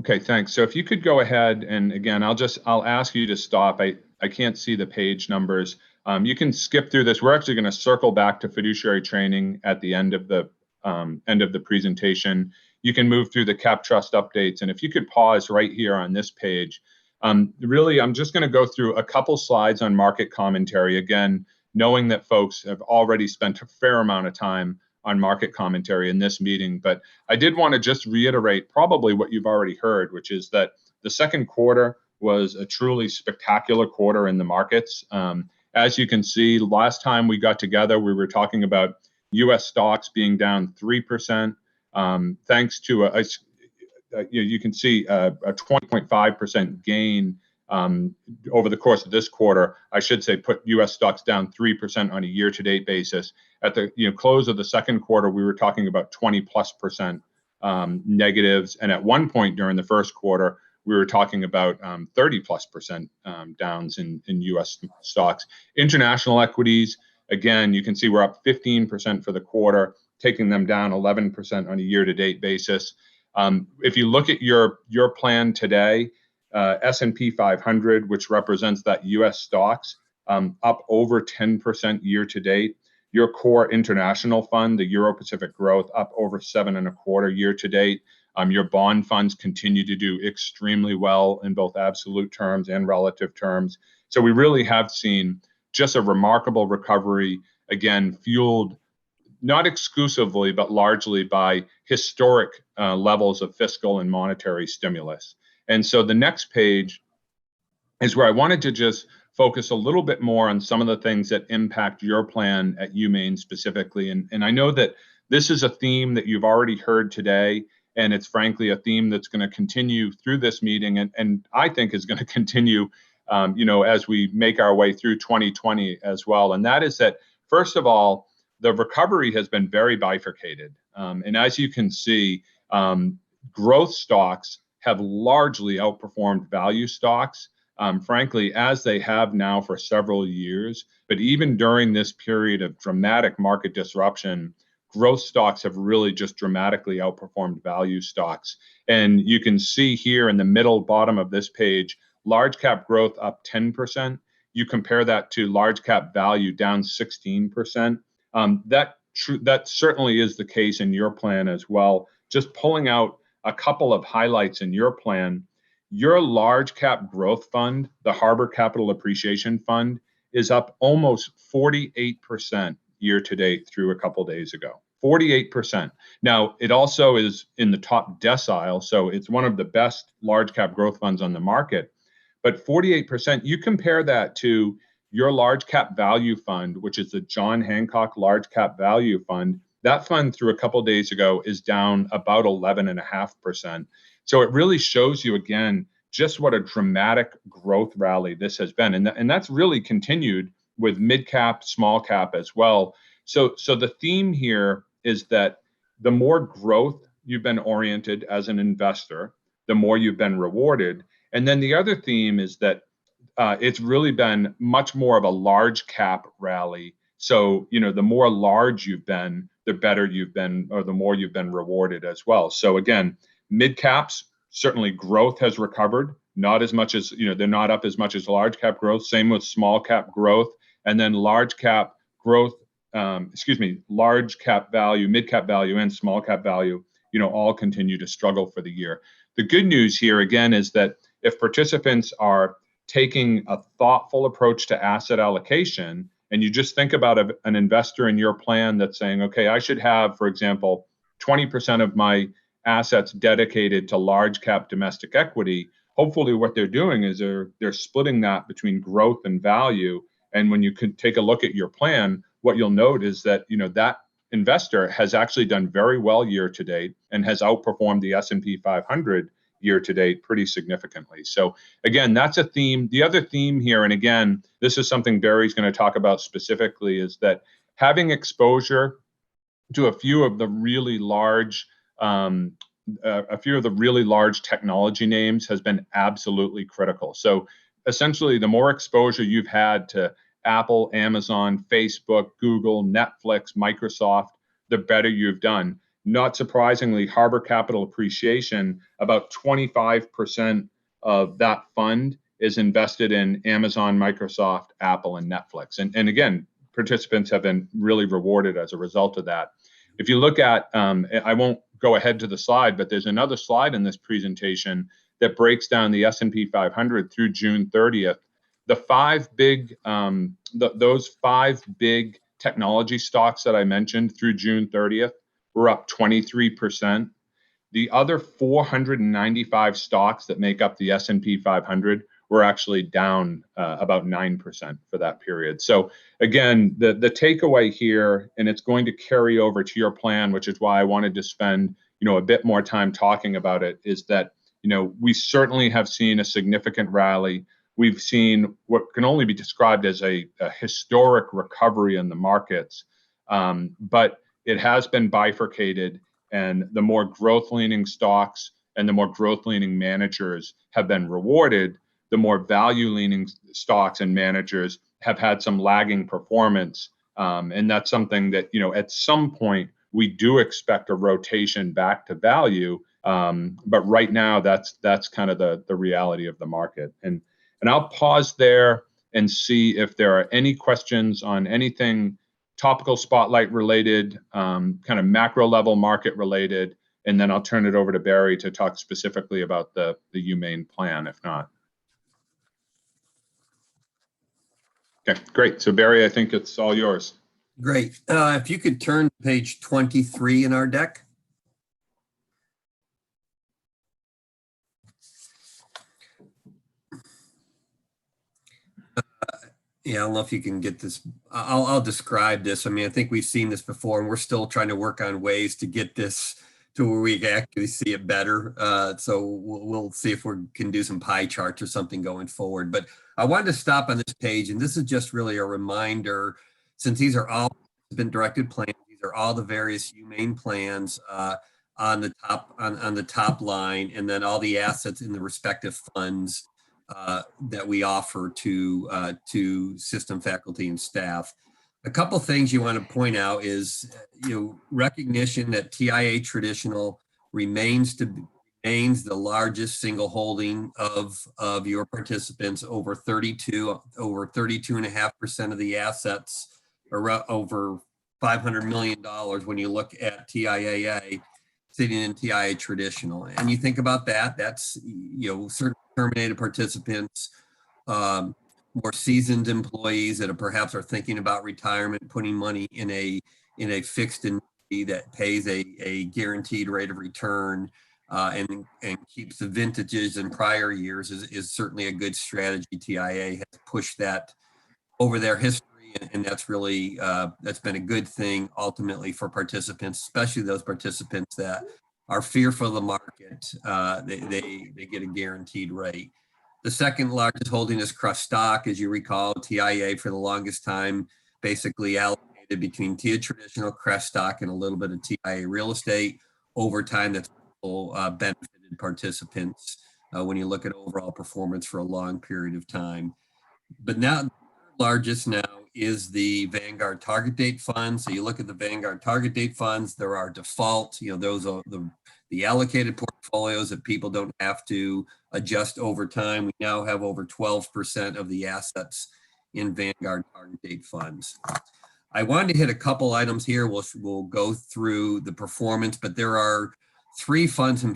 Okay, thanks. So if you could go ahead, and again, I'll ask you to stop. I can't see the page numbers. You can skip through this. We're actually going to circle back to fiduciary training at the end of the presentation. You can move through the cap trust updates, and if you could pause right here on this page. Really, I'm just going to go through a couple slides on market commentary. Again, knowing that folks have already spent a fair amount of time on market commentary in this meeting, but I did want to just reiterate probably what you've already heard, which is that the second quarter was a truly spectacular quarter in the markets. As you can see, last time we got together, we were talking about U.S. stocks being down 3%, thanks to you can see a 20.5% gain over the course of this quarter. I should say put U.S. stocks down 3% on a year-to-date basis. At the close of the second quarter, we were talking about 20+% negatives, and at one point during the first quarter, we were talking about 30+% downs in U.S. stocks. International equities, again, you can see we're up 15% for the quarter, taking them down 11% on a year-to-date basis. If you look at your plan today, S&P 500, which represents that U.S. stocks, up over 10% year-to-date. Your core international fund, the Euro Pacific Growth, up over 7.25% year-to-date. Your bond funds continue to do extremely well in both absolute terms and relative terms. So we really have seen just a remarkable recovery, again, fueled not exclusively, but largely by historic levels of fiscal and monetary stimulus. And so the next page is where I wanted to just focus a little bit more on some of the things that impact your plan at UMaine specifically. And I know that this is a theme that you've already heard today, and it's frankly a theme that's going to continue through this meeting, and I think is going to continue as we make our way through 2020 as well. And that is that, first of all, the recovery has been very bifurcated. And as you can see, growth stocks have largely outperformed value stocks, frankly, as they have now for several years. But even during this period of dramatic market disruption, growth stocks have really just dramatically outperformed value stocks. And you can see here in the middle bottom of this page, large cap growth up 10%. You compare that to large cap value down 16%. That certainly is the case in your plan as well. Just pulling out a couple of highlights in your plan, your large cap growth fund, the Harbor Capital Appreciation Fund, is up almost 48% year to date through a couple days ago. 48%. Now, it also is in the top decile, so it's one of the best large cap growth funds on the market. But 48%, you compare that to your large cap value fund, which is the John Hancock Large Cap Value Fund. That fund through a couple days ago is down about 11.5%. So it really shows you again just what a dramatic growth rally this has been. And that's really continued with mid cap, small cap as well. So the theme here is that the more growth you've been oriented as an investor, the more you've been rewarded. And then the other theme is that it's really been much more of a large cap rally. So, the more large you've been, the better you've been, or the more you've been rewarded as well. So again, mid caps, certainly growth has recovered, not as much as, they're not up as much as large cap growth. Same with small cap growth. And then large cap growth, large cap value, mid cap value, and small cap value, all continue to struggle for the year. The good news here, again, is that if participants are taking a thoughtful approach to asset allocation, and you just think about an investor in your plan that's saying, okay, I should have, for example, 20% of my assets dedicated to large cap domestic equity. Hopefully what they're doing is they're splitting that between growth and value. And when you can take a look at your plan, what you'll note is that, that investor has actually done very well year to date and has outperformed the S&P 500 year to date pretty significantly. So again, that's a theme. The other theme here, and again, this is something Barry's going to talk about specifically, is that having exposure to a few of the really large technology names has been absolutely critical. So essentially, the more exposure you've had to Apple, Amazon, Facebook, Google, Netflix, Microsoft, the better you've done. Not surprisingly, Harbor Capital Appreciation, about 25% of that fund is invested in Amazon, Microsoft, Apple, and Netflix. And again, participants have been really rewarded as a result of that. If you look at, I won't go ahead to the slide, but there's another slide in this presentation that breaks down the S&P 500 through June 30th. The five big, those five big technology stocks that I mentioned through June 30th were up 23%. The other 495 stocks that make up the S&P 500 were actually down about 9% for that period. So again, the takeaway here, and it's going to carry over to your plan, which is why I wanted to spend a bit more time talking about it, is that we certainly have seen a significant rally. We've seen what can only be described as a historic recovery in the markets, but it has been bifurcated, and the more growth-leaning stocks and the more growth-leaning managers have been rewarded. The more value-leaning stocks and managers have had some lagging performance, and that's something that at some point we do expect a rotation back to value. But right now, that's kind of the reality of the market. And I'll pause there and see if there are any questions on anything topical spotlight related, kind of macro level market related, and then I'll turn it over to Barry to talk specifically about the UMaine plan, if not. Okay, great. So Barry, I think it's all yours. Great. If you could turn to page 23 in our deck. Yeah, I don't know if you can get this. I'll describe this. I mean, I think we've seen this before, and we're still trying to work on ways to get this to where we can actually see it better. So we'll see if we can do some pie charts or something going forward. But I wanted to stop on this page, and this is just really a reminder, since these are all been directed plans, these are all the various UMaine plans on the top line, and then all the assets in the respective funds that we offer to system faculty and staff. A couple things you want to point out is recognition that TIA Traditional remains the largest single holding of your participants, over 32.5% of the assets, or over $500 million when you look at TIAA sitting in TIA Traditional. And you think about that, that's certain terminated participants, more seasoned employees that perhaps are thinking about retirement, putting money in a fixed annuity that pays a guaranteed rate of return and keeps the vintages in prior years is certainly a good strategy. TIA has pushed that over their history, and that's really that's been a good thing ultimately for participants, especially those participants that are fearful of the market. They get a guaranteed rate. The second largest holding is Crest Stock. As you recall, TIA for the longest time basically allocated between TIA Traditional, Crest Stock, and a little bit of TIA Real Estate. Over time, that's benefited participants when you look at overall performance for a long period of time. But now, the largest now is the Vanguard Target Date Fund. So you look at the Vanguard Target Date Funds, there are default, those are the allocated portfolios that people don't have to adjust over time. We now have over 12% of the assets in Vanguard Target Date Funds. I wanted to hit a couple items here. We'll go through the performance, but there are three funds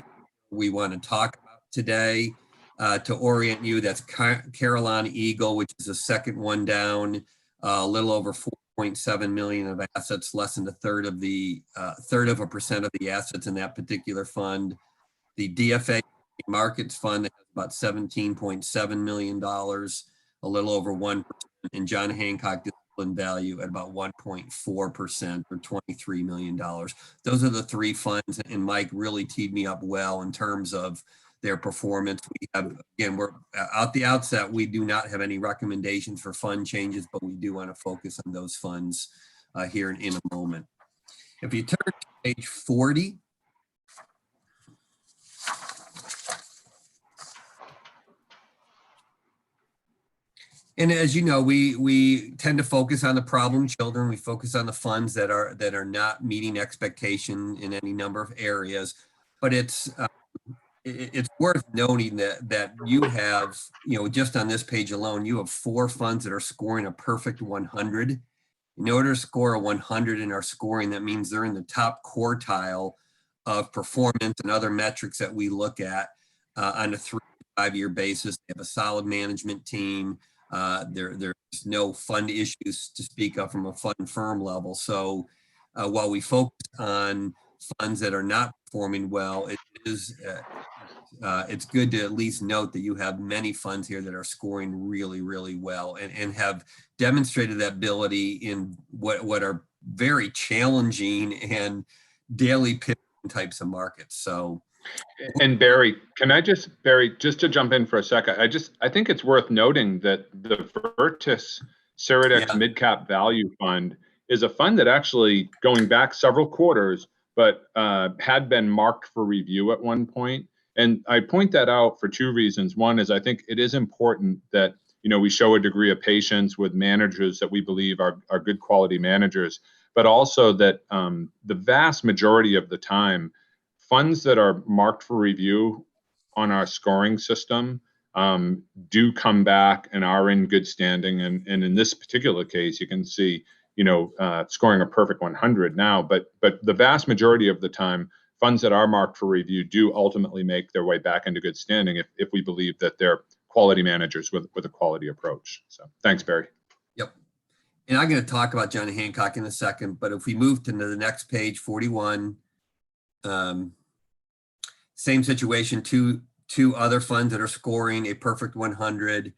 we want to talk about today to orient you. That's Carolina Eagle, which is the second one down, a little over 4.7 million of assets, less than a third of a percent of the assets in that particular fund. The DFA Markets Fund that has about $17.7 million, a little over 1%, and John Hancock Discipline Value at about 1.4% or $23 million. Those are the three funds, and Mike really teed me up well in terms of their performance. We have, again, we're at the outset, we do not have any recommendations for fund changes, but we do want to focus on those funds here in a moment. If you turn to page 40, and as you know, we tend to focus on the problem children. We focus on the funds that are not meeting expectation in any number of areas, but it's worth noting that you have, just on this page alone, you have 4 funds that are scoring a perfect 100. In order to score a 100 in our scoring, that means they're in the top quartile of performance and other metrics that we look at on a 3 to 5 year basis. They have a solid management team. There's no fund issues to speak of from a fund firm level. So while we focus on funds that are not performing well, it's good to at least note that you have many funds here that are scoring really, really well and have demonstrated that ability in what are very challenging and daily pivoting types of markets. So, and Barry, just to jump in for a second, I think it's worth noting that the Virtus Ceridex Midcap Value Fund is a fund that actually, going back several quarters, but had been marked for review at one point. And I point that out for two reasons. One is I think it is important that we show a degree of patience with managers that we believe are good quality managers, but also that the vast majority of the time, funds that are marked for review on our scoring system do come back and are in good standing. And in this particular case, you can see, scoring a perfect 100 now, but the vast majority of the time, funds that are marked for review do ultimately make their way back into good standing if we believe that they're quality managers with a quality approach. So thanks, Barry. Yep. And I'm going to talk about John Hancock in a second, but if we move to the next page, 41, same situation, two other funds that are scoring a perfect 100.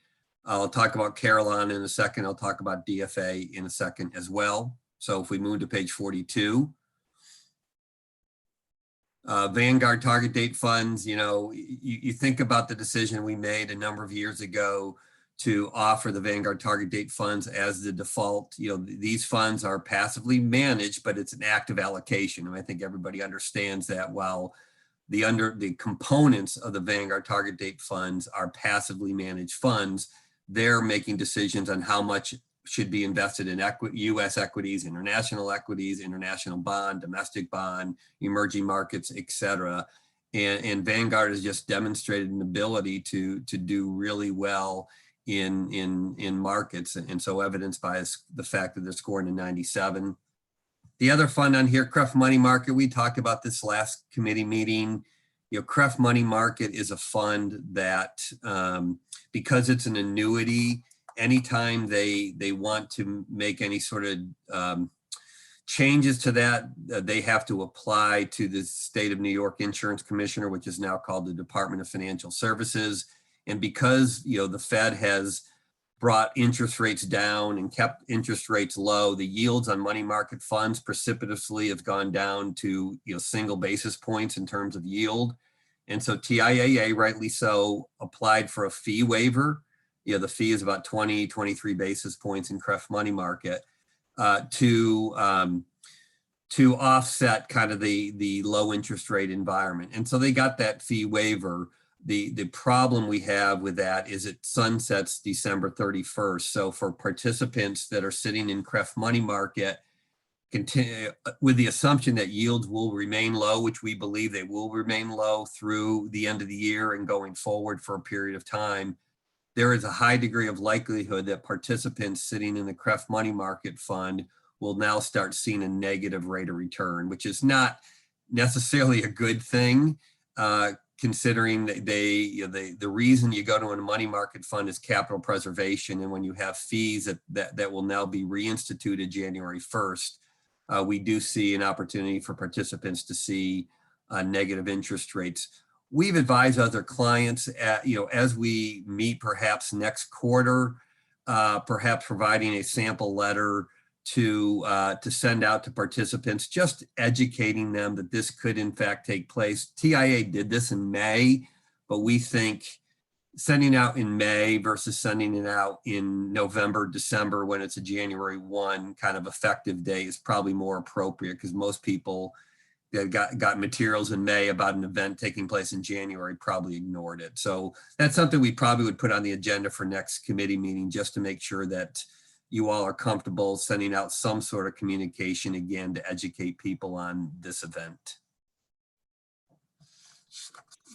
I'll talk about Carillon in a second. I'll talk about DFA in a second as well. So if we move to page 42, Vanguard target date funds, you think about the decision we made a number of years ago to offer the Vanguard target date funds as the default. These funds are passively managed, but it's an active allocation. And I think everybody understands that while the components of the Vanguard target date funds are passively managed funds, they're making decisions on how much should be invested in U.S. equities, international bond, domestic bond, emerging markets, et cetera. And Vanguard has just demonstrated an ability to do really well in markets. And so evidenced by the fact that they're scoring a 97. The other fund on here, CREF Money Market, we talked about this last committee meeting. CREF Money Market is a fund that, because it's an annuity, anytime they want to make any sort of changes to that, they have to apply to the state of New York Insurance Commissioner, which is now called the Department of Financial Services. And because the Fed has brought interest rates down and kept interest rates low, the yields on money market funds precipitously have gone down to single basis points in terms of yield. And so TIAA, rightly so, applied for a fee waiver. The fee is about 23 basis points in CREF Money Market to offset kind of the low interest rate environment. And so they got that fee waiver. The problem we have with that is it sunsets December 31st. So for participants that are sitting in CREF Money Market, continue with the assumption that yields will remain low, which we believe they will remain low through the end of the year and going forward for a period of time, there is a high degree of likelihood that participants sitting in the CREF Money Market Fund will now start seeing a negative rate of return, which is not necessarily a good thing, considering that the reason you go to a money market fund is capital preservation. And when you have fees that will now be reinstituted January 1st, we do see an opportunity for participants to see negative interest rates. We've advised other clients, as we meet perhaps next quarter, perhaps providing a sample letter to send out to participants, just educating them that this could in fact take place. TIA did this in May, but we think sending out in May versus sending it out in November, December, when it's a January 1 kind of effective day is probably more appropriate, because most people that got materials in May about an event taking place in January probably ignored it. So that's something we probably would put on the agenda for next committee meeting, just to make sure that you all are comfortable sending out some sort of communication again to educate people on this event.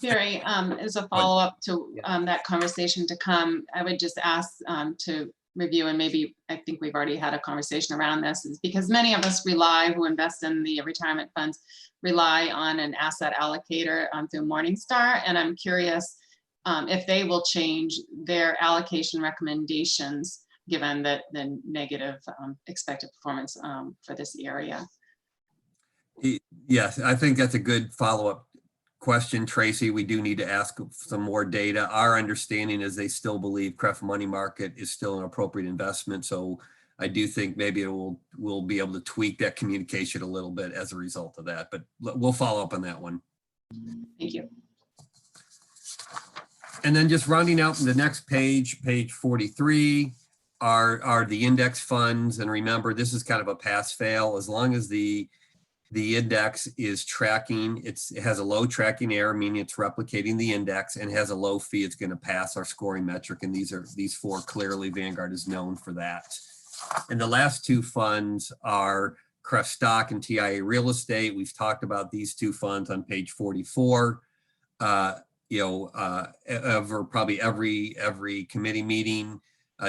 Barry, as a follow-up to that conversation to come, I would just ask to review, and maybe I think we've already had a conversation around this, is because many of us who invest in the retirement funds, rely on an asset allocator through Morningstar. And I'm curious if they will change their allocation recommendations, given the negative expected performance for this area. Yes, I think that's a good follow-up question, Tracy. We do need to ask some more data. Our understanding is they still believe CREF money market is still an appropriate investment. So I do think maybe we'll be able to tweak that communication a little bit as a result of that, but we'll follow up on that one. Thank you. And then just rounding out the next page, page 43, are the index funds. And remember, this is kind of a pass fail. As long as the index is tracking, it has a low tracking error, meaning it's replicating the index, and has a low fee, it's going to pass our scoring metric. And these four clearly, Vanguard is known for that. And the last two funds are CREF stock and TIA real estate. We've talked about these two funds on page 44. Over probably every committee meeting.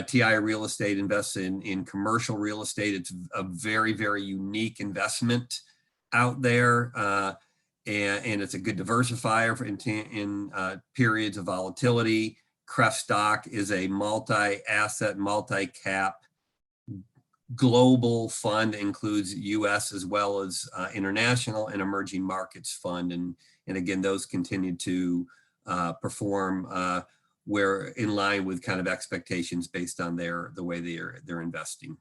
TIA real estate invests in commercial real estate. It's a very, very unique investment out there, and it's a good diversifier in periods of volatility. CREF stock is a multi-asset, multi-cap global fund, includes US as well as international and emerging markets fund, and again, those continue to perform where in line with kind of expectations based on the way they're investing.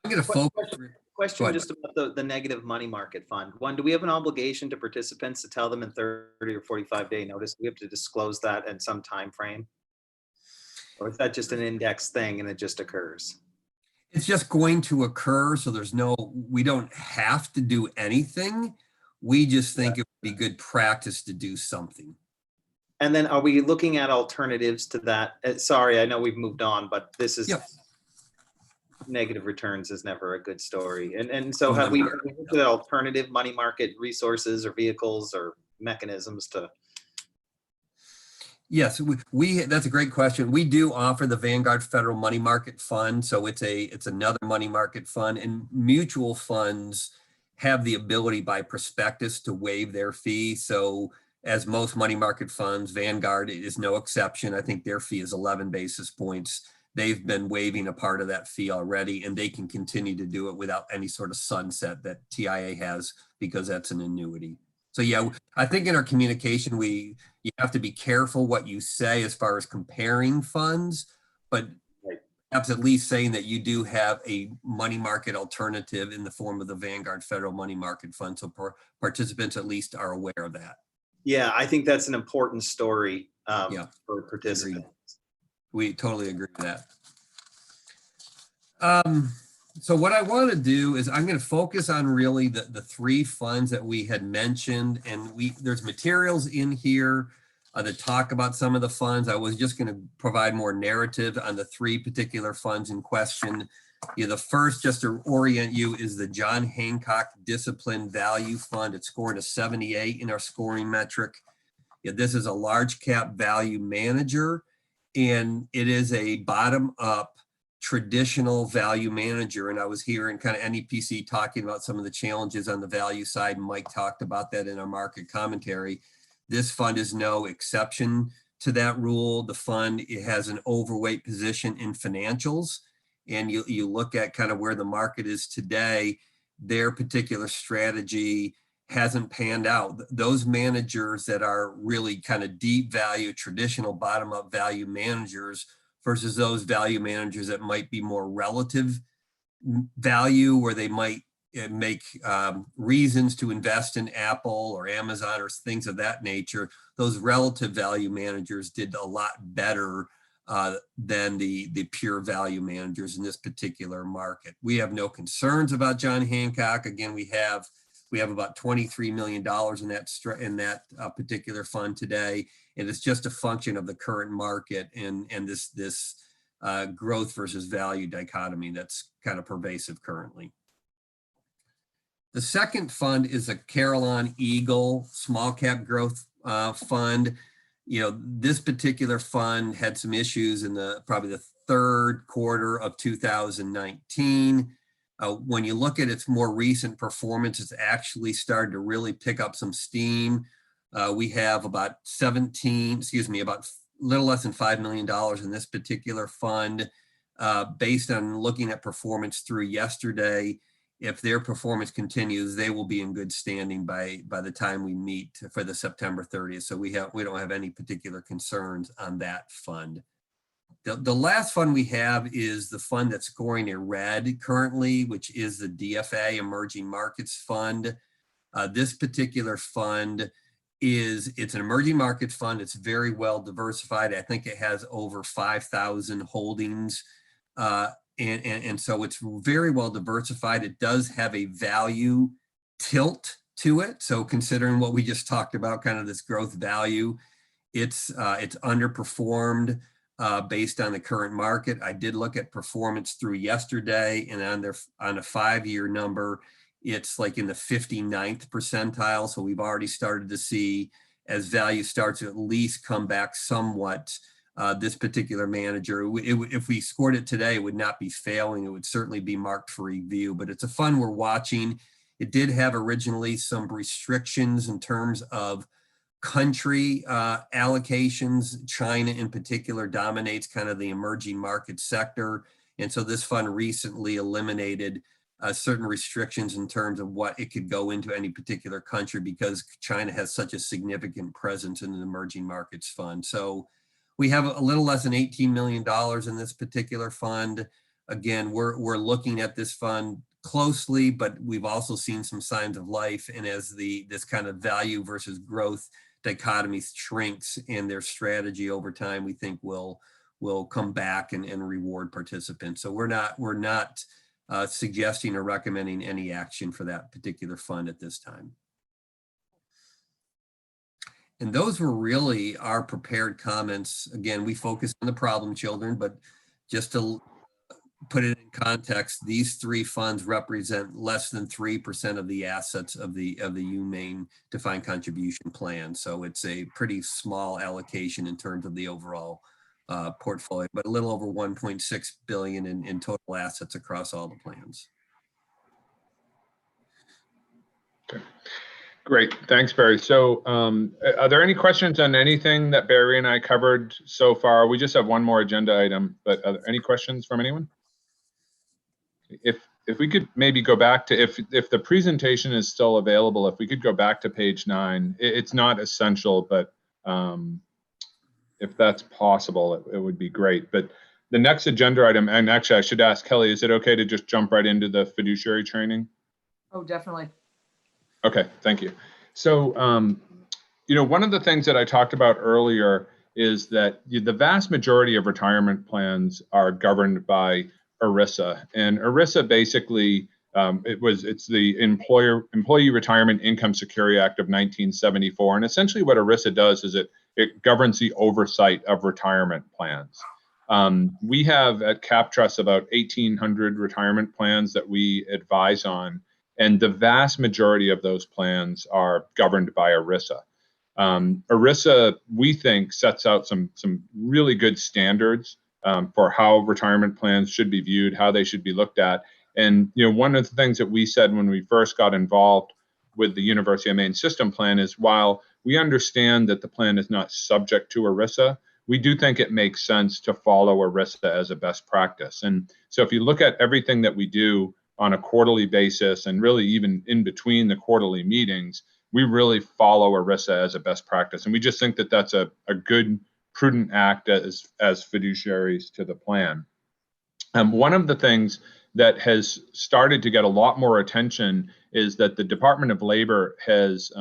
I'm going to focus. Question just about the negative money market fund. One, do we have an obligation to participants to tell them in 30 or 45-day notice? Do we have to disclose that in some time frame? Or is that just an index thing and it just occurs? It's just going to occur. So we don't have to do anything. We just think it would be good practice to do something. And then are we looking at alternatives to that? Sorry, I know we've moved on, but this is negative returns is never a good story. And so have we looked at alternative money market resources or vehicles or mechanisms to? Yes, that's a great question. We do offer the Vanguard Federal Money Market Fund. So it's another money market fund, and mutual funds have the ability by prospectus to waive their fee. So as most money market funds, Vanguard is no exception. I think their fee is 11 basis points. They've been waiving a part of that fee already, and they can continue to do it without any sort of sunset that TIA has, because that's an annuity. So yeah, I think in our communication, you have to be careful what you say as far as comparing funds, but perhaps at least saying that you do have a money market alternative in the form of the Vanguard Federal Money Market Fund. So participants at least are aware of that. Yeah, I think that's an important story for participants. We totally agree with that. So what I want to do is I'm going to focus on really the three funds that we had mentioned, and there's materials in here that talk about some of the funds. I was just going to provide more narrative on the three particular funds in question. The first, just to orient you, is the John Hancock Disciplined Value Fund. It's scoring a 78 in our scoring metric. This is a large cap value manager, and it is a bottom up traditional value manager. And I was hearing kind of NEPC talking about some of the challenges on the value side. Mike talked about that in our market commentary. This fund is no exception to that rule. The fund, it has an overweight position in financials. And you look at kind of where the market is today, their particular strategy hasn't panned out. Those managers that are really kind of deep value, traditional bottom up value managers versus those value managers that might be more relative value, where they might make reasons to invest in Apple or Amazon or things of that nature. Those relative value managers did a lot better than the pure value managers in this particular market. We have no concerns about John Hancock. Again, we have about $23 million in that particular fund today, and it's just a function of the current market and this growth versus value dichotomy that's kind of pervasive currently. The second fund is a Carillon Eagle small cap growth fund. This particular fund had some issues in probably the third quarter of 2019. When you look at its more recent performance, it's actually started to really pick up some steam. We have about about a little less than $5 million in this particular fund. Based on looking at performance through yesterday, if their performance continues, they will be in good standing by the time we meet for the September 30th. So we don't have any particular concerns on that fund. The last fund we have is the fund that's scoring a red currently, which is the DFA Emerging Markets Fund. This particular fund it's an emerging markets fund. It's very well diversified. I think it has over 5,000 holdings. And so it's very well diversified. It does have a value tilt to it. So considering what we just talked about, kind of this growth value, it's underperformed based on the current market. I did look at performance through yesterday, and on a 5-year number, it's like in the 59th percentile. So we've already started to see, as value starts to at least come back somewhat, this particular manager, if we scored it today, it would not be failing. It would certainly be marked for review, but it's a fund we're watching. It did have originally some restrictions in terms of country allocations. China in particular dominates kind of the emerging market sector. And so this fund recently eliminated certain restrictions in terms of what it could go into any particular country, because China has such a significant presence in the emerging markets fund. So we have a little less than $18 million in this particular fund. Again, we're looking at this fund closely, but we've also seen some signs of life. And as this kind of value versus growth dichotomy shrinks in their strategy over time, we think will come back and reward participants. So we're not suggesting or recommending any action for that particular fund at this time. And those were really our prepared comments. Again, we focus on the problem children, but just to put it in context, these 3 funds represent less than 3% of the assets of the UMaine defined contribution plan. So it's a pretty small allocation in terms of the overall portfolio, but a little over 1.6 billion in total assets across all the plans. Okay. Great, thanks, Barry. So are there any questions on anything that Barry and I covered so far? We just have one more agenda item, but are there any questions from anyone? If we could maybe go back to, if the presentation is still available, if we could go back to page 9. It's not essential, but if that's possible, it would be great. But the next agenda item, and actually I should ask Kelly, is it okay to just jump right into the fiduciary training? Oh, definitely. Okay, thank you. So, one of the things that I talked about earlier is that the vast majority of retirement plans are governed by ERISA, and ERISA basically it's the Employee Retirement Income Security Act of 1974, and essentially what ERISA does is it governs the oversight of retirement plans. We have at CapTrust about 1,800 retirement plans that we advise on, and the vast majority of those plans are governed by ERISA. ERISA, we think, sets out some really good standards for how retirement plans should be viewed, how they should be looked at. And one of the things that we said when we first got involved with the University of Maine System Plan is, while we understand that the plan is not subject to ERISA, we do think it makes sense to follow ERISA as a best practice. And so if you look at everything that we do on a quarterly basis, and really even in between the quarterly meetings, we really follow ERISA as a best practice. And we just think that that's a good, prudent act as fiduciaries to the plan. One of the things that has started to get a lot more attention is that the Department of Labor has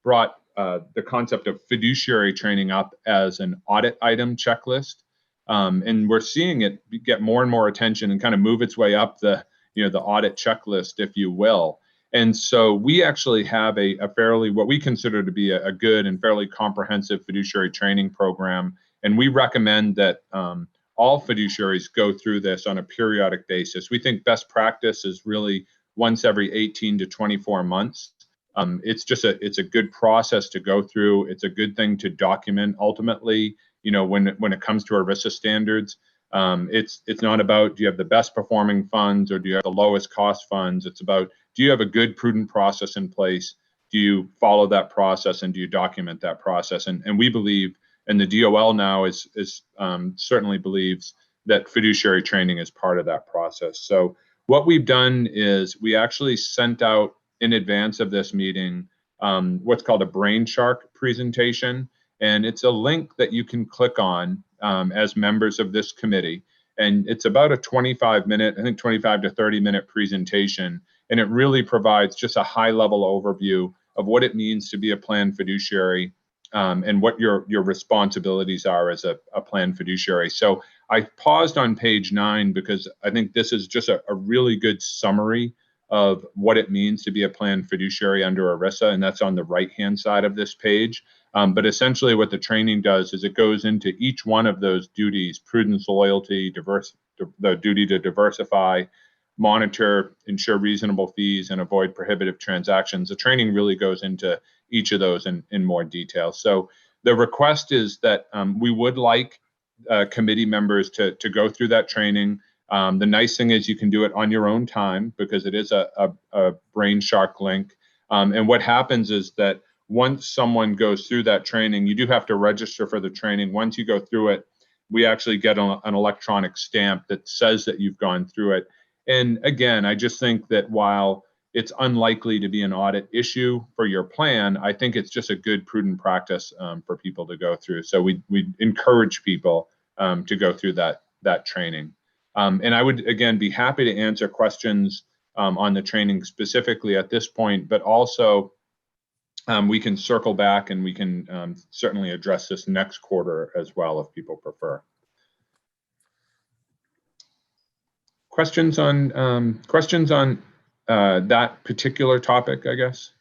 brought the concept of fiduciary training up as an audit item checklist. And we're seeing it get more and more attention and kind of move its way up the audit checklist, if you will. And so we actually have a fairly, what we consider to be a good and fairly comprehensive fiduciary training program. And we recommend that all fiduciaries go through this on a periodic basis. We think best practice is really once every 18 to 24 months. It's a good process to go through. It's a good thing to document ultimately, when it comes to ERISA standards. It's not about, do you have the best performing funds or do you have the lowest cost funds? It's about, do you have a good, prudent process in place do you follow that process and do you document that process? And we believe, and the DOL now is certainly believes that fiduciary training is part of that process. So what we've done is we actually sent out in advance of this meeting what's called a Brain Shark presentation. And it's a link that you can click on as members of this committee. And it's about a 25-minute, I think 25 to 30-minute presentation. And it really provides just a high-level overview of what it means to be a planned fiduciary and what your responsibilities are as a planned fiduciary. So I paused on page 9 because I think this is just a really good summary of what it means to be a planned fiduciary under ERISA, and that's on the right-hand side of this page. But essentially what the training does is it goes into each one of those duties: prudence, loyalty, the duty to diversify, monitor, ensure reasonable fees, and avoid prohibitive transactions. The training really goes into each of those in more detail. So the request is that we would like committee members to go through that training. The nice thing is you can do it on your own time because it is a Brain Shark link. And what happens is that once someone goes through that training, you do have to register for the training. Once you go through it, we actually get an electronic stamp that says that you've gone through it. And again, I just think that while it's unlikely to be an audit issue for your plan, I think it's just a good prudent practice for people to go through. So we encourage people to go through that training. And I would, again, be happy to answer questions on the training specifically at this point, but also we can circle back and we can certainly address this next quarter as well if people prefer. Questions on that particular topic, I guess?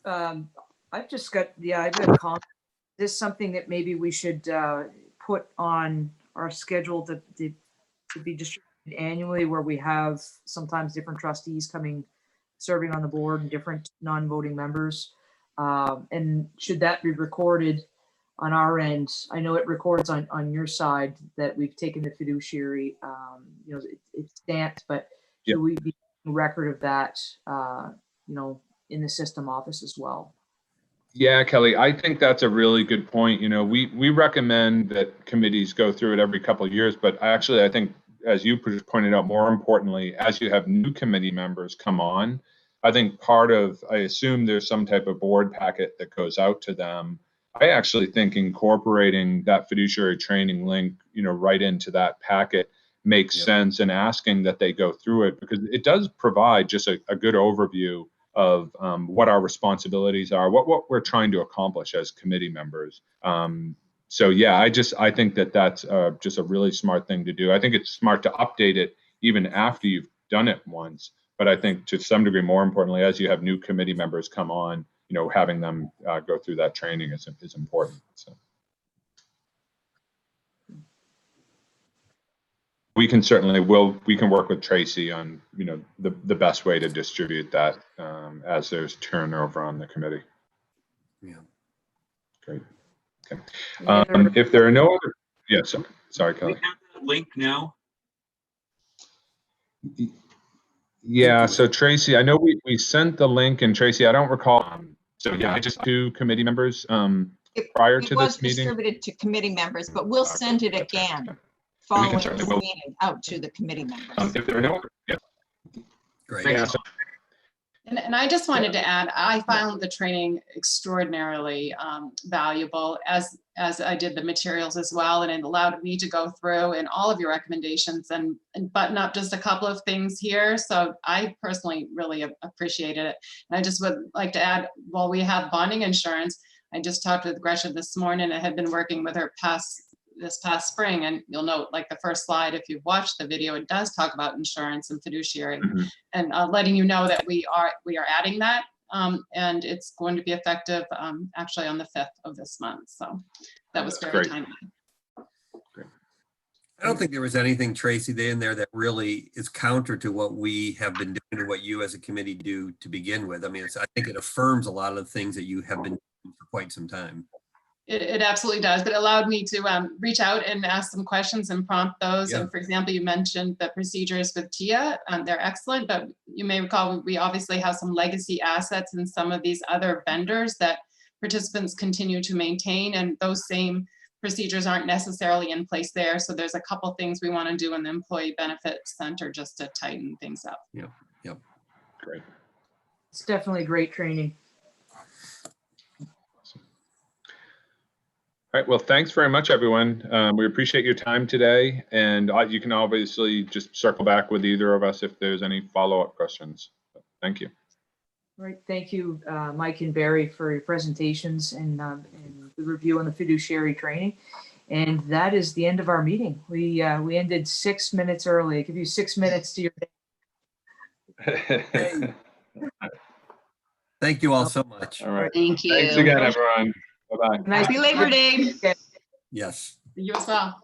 I've just got, I've got a comment. Is this something that maybe we should put on our schedule to be distributed annually, where we have sometimes different trustees serving on the board and different non-voting members? And should that be recorded on our end? I know it records on your side that we've taken the fiduciary, it's stamped, but should we be keeping record of that, in the system office as well? Yeah, Kelly, I think that's a really good point. We recommend that committees go through it every couple of years, but I think, as you pointed out, more importantly, as you have new committee members come on, I think I assume there's some type of board packet that goes out to them. I actually think incorporating that fiduciary training link, right into that packet makes sense, and asking that they go through it, because it does provide just a good overview of what our responsibilities are, what we're trying to accomplish as committee members. So yeah, I think that's just a really smart thing to do. I think it's smart to update it even after you've done it once. But I think to some degree, more importantly, as you have new committee members come on, having them go through that training is important. So we can certainly we can work with Tracy on the best way to distribute that as there's turnover on the committee. Yeah. Great. Okay. If there are no other, sorry, Kelly. We have that link now. Yeah. So Tracy, I know we sent the link, and Tracy, I don't recall. So yeah, I just do committee members prior to this meeting. It was distributed to committee members, but we'll send it again following this meeting out to the committee members. If there are no, Great. yeah. And I just wanted to add, I found the training extraordinarily valuable as I did the materials as well. And it allowed me to go through and all of your recommendations and button up just a couple of things here. So I personally really appreciated it. And I just would like to add, while we have bonding insurance, I just talked with Gretchen this morning. I had been working with her this past spring, and you'll note, like the first slide, if you've watched the video, it does talk about insurance and fiduciary, and letting you know that we are adding that, and it's going to be effective actually on the 5th of this month. So that was very timely. I don't think there was anything, Tracy, in there that really is counter to what we have been doing and what you as a committee do to begin with. I mean, I think it affirms a lot of the things that you have been doing for quite some time. It absolutely does, but it allowed me to reach out and ask some questions and prompt those. Yeah. So for example, you mentioned the procedures with TIA, they're excellent, but you may recall we obviously have some legacy assets in some of these other vendors that participants continue to maintain, and those same procedures aren't necessarily in place there. So there's a couple things we want to do in the Employee Benefit Center just to tighten things up. Great. It's definitely great training. All right, well, thanks very much, everyone. We appreciate your time today, and you can obviously just circle back with either of us if there's any follow-up questions. Thank you. All right, thank you, Mike and Barry, for your presentations and the review on the fiduciary training. And that is the end of our meeting. We ended 6 minutes early. I give you 6 minutes to your day. Thank you all so much. All right. Thank you. Thanks again, everyone. Bye-bye. Nice Happy Labor Day. Yes. You as well.